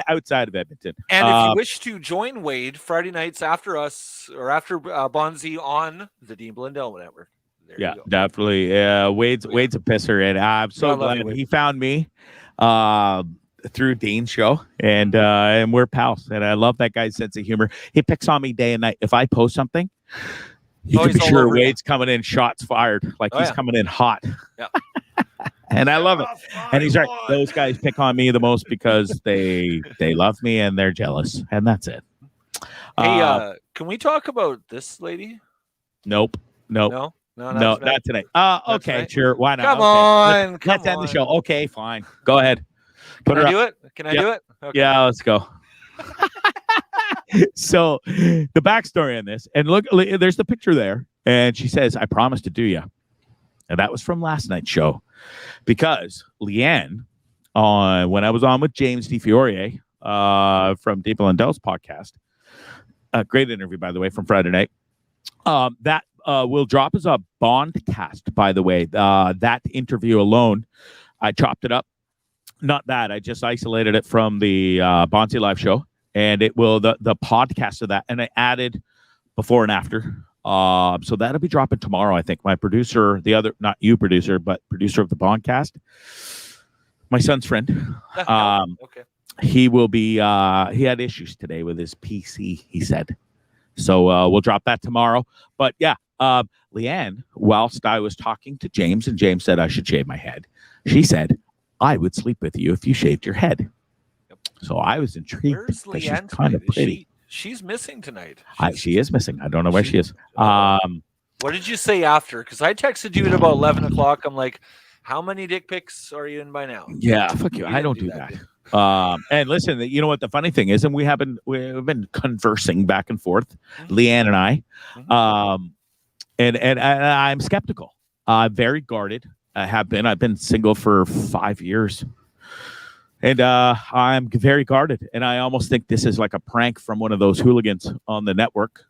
Outside of Edmonton. And if you wish to join Wade Friday nights after us or after Bondzee on the Dean Blundell Network. There you go. Definitely. Wade's a pisser, and I'm so glad he found me through Dean's show, and we're pals. And I love that guy's sense of humor. He picks on me day and night. If I post something, You Oh, can be he's all sure over you. Wade's coming in shots fired. Like Oh, he's yeah. coming in hot. Yeah. And I love it. And he's right. Those guys pick on me the most because they love me and they're jealous. And that's it. Hey, can we talk about this lady? Nope. No, Not today. Okay, tonight? sure. Why not? Come Okay. on, Let's end the show. Okay, fine. Go ahead. Can her I up. do it? Can I Yep. do it? Okay. Yeah, let's go. So the backstory on this, and look, there's the picture there, and she says, "I promise to do you," and that was from last night's show, because Leanne, when I was on with James DeFiore from Dave Blundell's podcast, a great interview by the way from Friday night. That will drop as a Bondcast, by the way. That interview alone, I chopped it up. Not that, I just isolated it from the Bondzee live show, and it will the podcast of that, and I added before and after. So that'll be dropping tomorrow, I think. My producer, the other, not you producer, but producer of the Bondcast, my son's friend. Okay. He will be. He had issues today with his PC, he said. So we'll drop that tomorrow. But yeah, Leanne, whilst I was talking to James, and James said I should shave my head, she said, "I would sleep with you if you shaved your head." Yep. So I was intrigued. Where's because Leanne she's kind of tonight? pretty. She's missing tonight. She is missing. I don't know where she is. What did you say after? Because I texted you at about 11 o'clock. I'm like, how many dick pics are you in by now? Yeah, fuck you. I don't do that. And listen, you know what the funny thing is, and we've been conversing back and forth, Leanne and I, and I'm skeptical. Very guarded. I've been single for 5 years, and I'm very guarded. And I almost think this is like a prank from one of those hooligans on the network.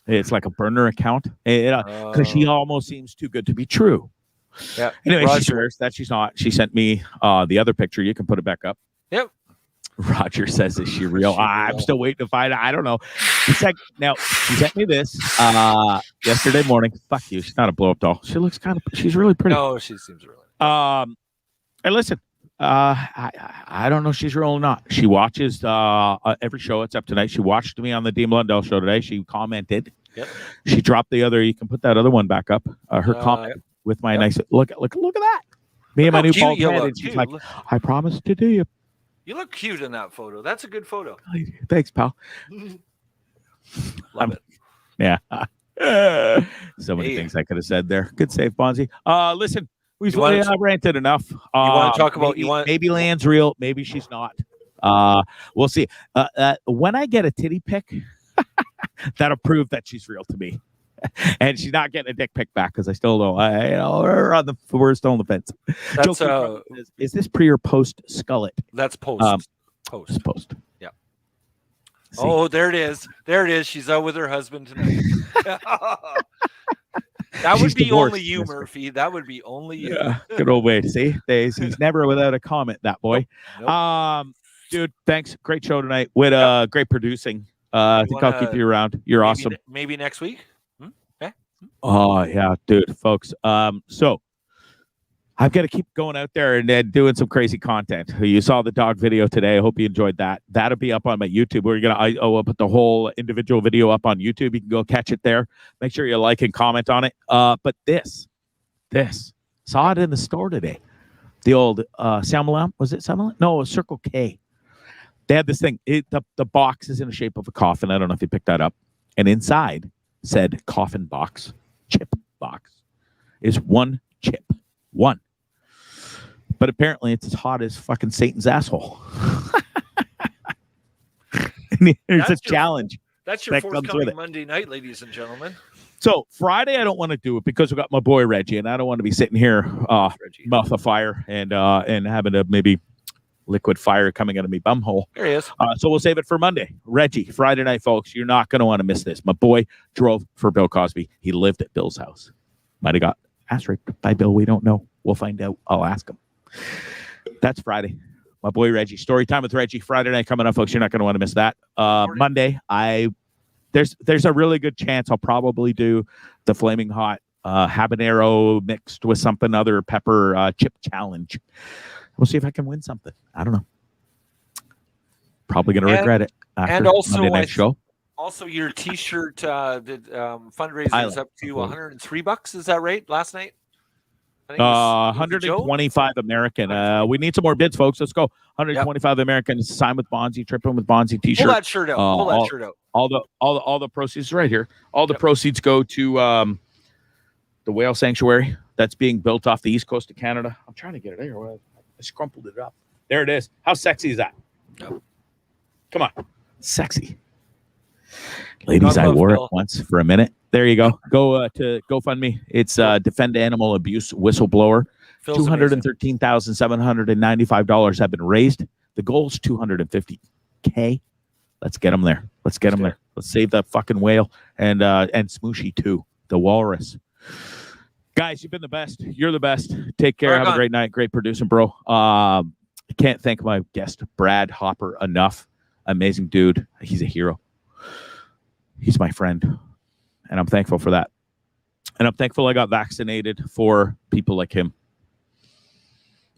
It's like a burner account, because she almost seems too good to be true. Yeah. Anyway, Roger. she swears that she's not. She sent me the other picture. You can put it back up. Yep. Roger says, "Is she real?" I'm still waiting to find out. I don't know. She sent me this yesterday morning. Fuck you. She's not a blow up doll. She looks she's really pretty. No, she seems really. And listen, I don't know if she's real or not. She watches every show except tonight. She watched me on the Dean Blundell show today. She commented. Yep. She dropped the other. You can put that other one back up. Her comment with my nice look at that. Me and my new bald head. And she's like, "I promise to do you." You look cute in that photo. That's a good photo. Thanks, pal. Love it. Yeah. So many things I could have said there. Good save, Bondzee. Listen, we've ranted enough. You want to talk about maybe Land's real, maybe she's not. We'll see. When I get a titty pic, that'll prove that she's real to me. And she's not getting a dick pic back because I still don't. We're still on the fence. That's is this pre or post Skullet? That's post. Post. Yeah. See? Oh, there it is. There it is. She's out with her husband tonight. That would be only you, Murphy. That would be only you. Yeah, good old Wade. See, he's never without a comment. That boy. Nope. Dude, thanks. Great show tonight with great producing. I think I'll keep you around. You're awesome. Maybe next week. Oh yeah, dude, folks. So I've got to keep going out there and doing some crazy content. You saw the dog video today. I hope you enjoyed that. That'll be up on my YouTube. I'll put the whole individual video up on YouTube. You can go catch it there. Make sure you like and comment on it. But this saw it in the store today. The old Salmalam, was it Salmalam? No, it was Circle K. They had this thing. The box is in the shape of a coffin. I don't know if you picked that up. And inside said coffin box, chip box, is one chip. One. But apparently it's as hot as fucking Satan's asshole. There's a challenge. That's your forthcoming Monday night, ladies and gentlemen. So Friday, I don't want to do it because we got my boy Reggie, and I don't want to be sitting here mouth of fire and having a maybe liquid fire coming out of me bumhole. There he is. So we'll save it for Monday. Reggie, Friday night, folks. You're not going to want to miss this. My boy drove for Bill Cosby. He lived at Bill's house. Might have got ass raped by Bill. We don't know. We'll find out. I'll ask him. That's Friday. My boy Reggie. Story time with Reggie. Friday night coming up, folks. You're not going to want to miss that. Monday, there's a really good chance I'll probably do the flaming hot habanero mixed with something other pepper chip challenge. We'll see if I can win something. I don't know. Probably going to regret it after and also Monday night show. Also, your T-shirt fundraiser is up to $103. Is that right? Last night. I think it was 125 American. We need some more bids, folks. Let's go. 125 American. Sign with Bondzee. Trippin with Bondzee T-shirt. Pull that shirt out. Pull that shirt out. All the proceeds right here. All the proceeds go to the whale sanctuary that's being built off the east coast of Canada. I'm trying to get it there. I scrumpled it up. There it is. How sexy is that? Yep. Come on, sexy. Ladies, I wore it once for a minute. There you go. Go to GoFundMe. It's Defend Animal Abuse Whistleblower. $213,795 have been raised. The goal is $250K. Let's get them there. Let's get them there. Let's save that fucking whale and Smooshy too, the walrus. Guys, you've been the best. You're the best. Take care. Have a great night. Great producing, bro. I can't thank my guest, Brad Hopper, enough. Amazing dude. He's a hero. He's my friend. And I'm thankful for that. And I'm thankful I got vaccinated for people like him.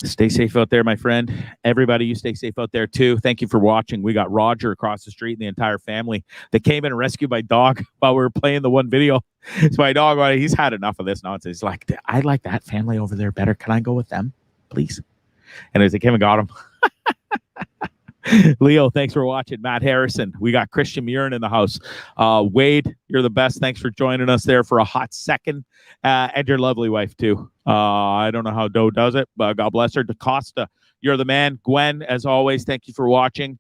Stay safe out there, my friend. Everybody, you stay safe out there too. Thank you for watching. We got Roger across the street and the entire family. They came in and rescued my dog while we were playing the one video. It's my dog. He's had enough of this nonsense. He's like, I like that family over there better. Can I go with them, please? And as they came and got him. Leo, thanks for watching. Matt Harrison. We got Christian Murin in the house. Wade, you're the best. Thanks for joining us there for a hot second. And your lovely wife, too. I don't know how Doe does it, but God bless her. DaCosta, you're the man. Gwen, as always, thank you for watching.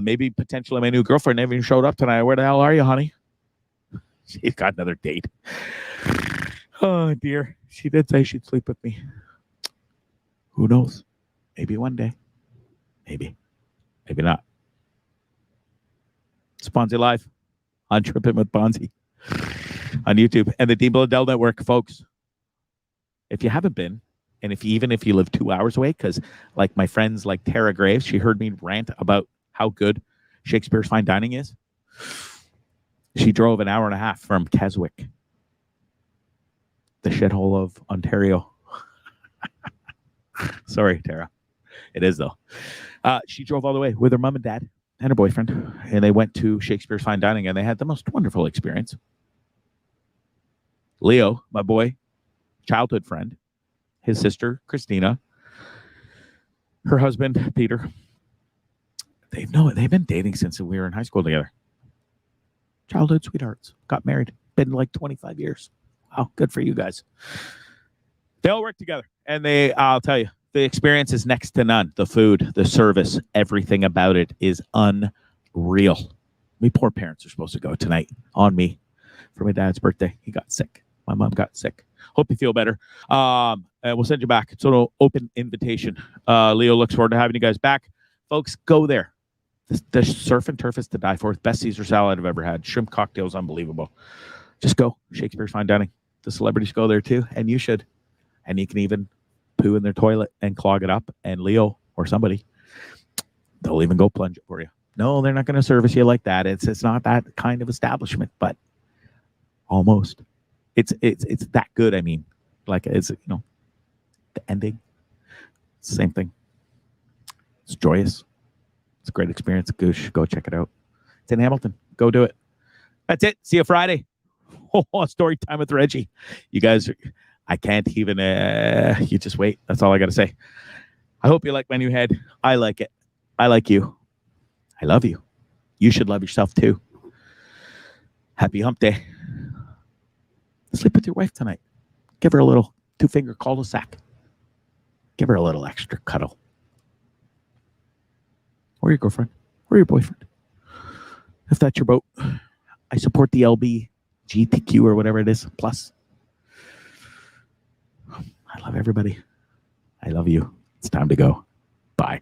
Maybe potentially my new girlfriend never even showed up tonight. Where the hell are you, honey? She's got another date. Oh, dear. She did say she'd sleep with me. Who knows? Maybe one day. Maybe. Maybe not. It's Bondzee Live on Trippin with Bondzee on YouTube and the Dean Blundell Network, folks. If you haven't been, and even if you live 2 hours away, because like my friends like Tara Graves, she heard me rant about how good Shakespeare's Fine Dining is. She drove an hour and a half from Keswick, the shithole of Ontario. Sorry, Tara. It is, though. She drove all the way with her mom and dad and her boyfriend, and they went to Shakespeare's Fine Dining, and they had the most wonderful experience. Leo, my boy, childhood friend, his sister, Christina, her husband, Peter, they've been dating since we were in high school together. Childhood sweethearts. Got married. Been like 25 years. Wow, good for you guys. They all work together, and I'll tell you, the experience is next to none. The food, the service, everything about it is unreal. We poor parents are supposed to go tonight on me for my dad's birthday. He got sick. My mom got sick. Hope you feel better. And we'll send you back. It's an open invitation. Leo looks forward to having you guys back. Folks, go there. The surf and turf is to die for. Best Caesar salad I've ever had. Shrimp cocktails, unbelievable. Just go. Shakespeare's Fine Dining. The celebrities go there too, and you should. And you can even poo in their toilet and clog it up, and Leo or somebody, they'll even go plunge it for you. No, they're not going to service you like that. It's not that kind of establishment, but almost. It's that good. I mean, like it's the ending. It's the same thing. It's joyous. It's a great experience. Go check it out. It's in Hamilton. Go do it. That's it. See you Friday. Story time with Reggie. You guys are. I can't even, you just wait. That's all I got to say. I hope you like my new head. I like it. I like you. I love you. You should love yourself too. Happy hump day. Sleep with your wife tonight. Give her a little 2-finger cul-de-sac. Give her a little extra cuddle. Or your girlfriend. Or your boyfriend. If that's your boat. I support the LGBTQ or whatever it is. Plus. I love everybody. I love you. It's time to go. Bye.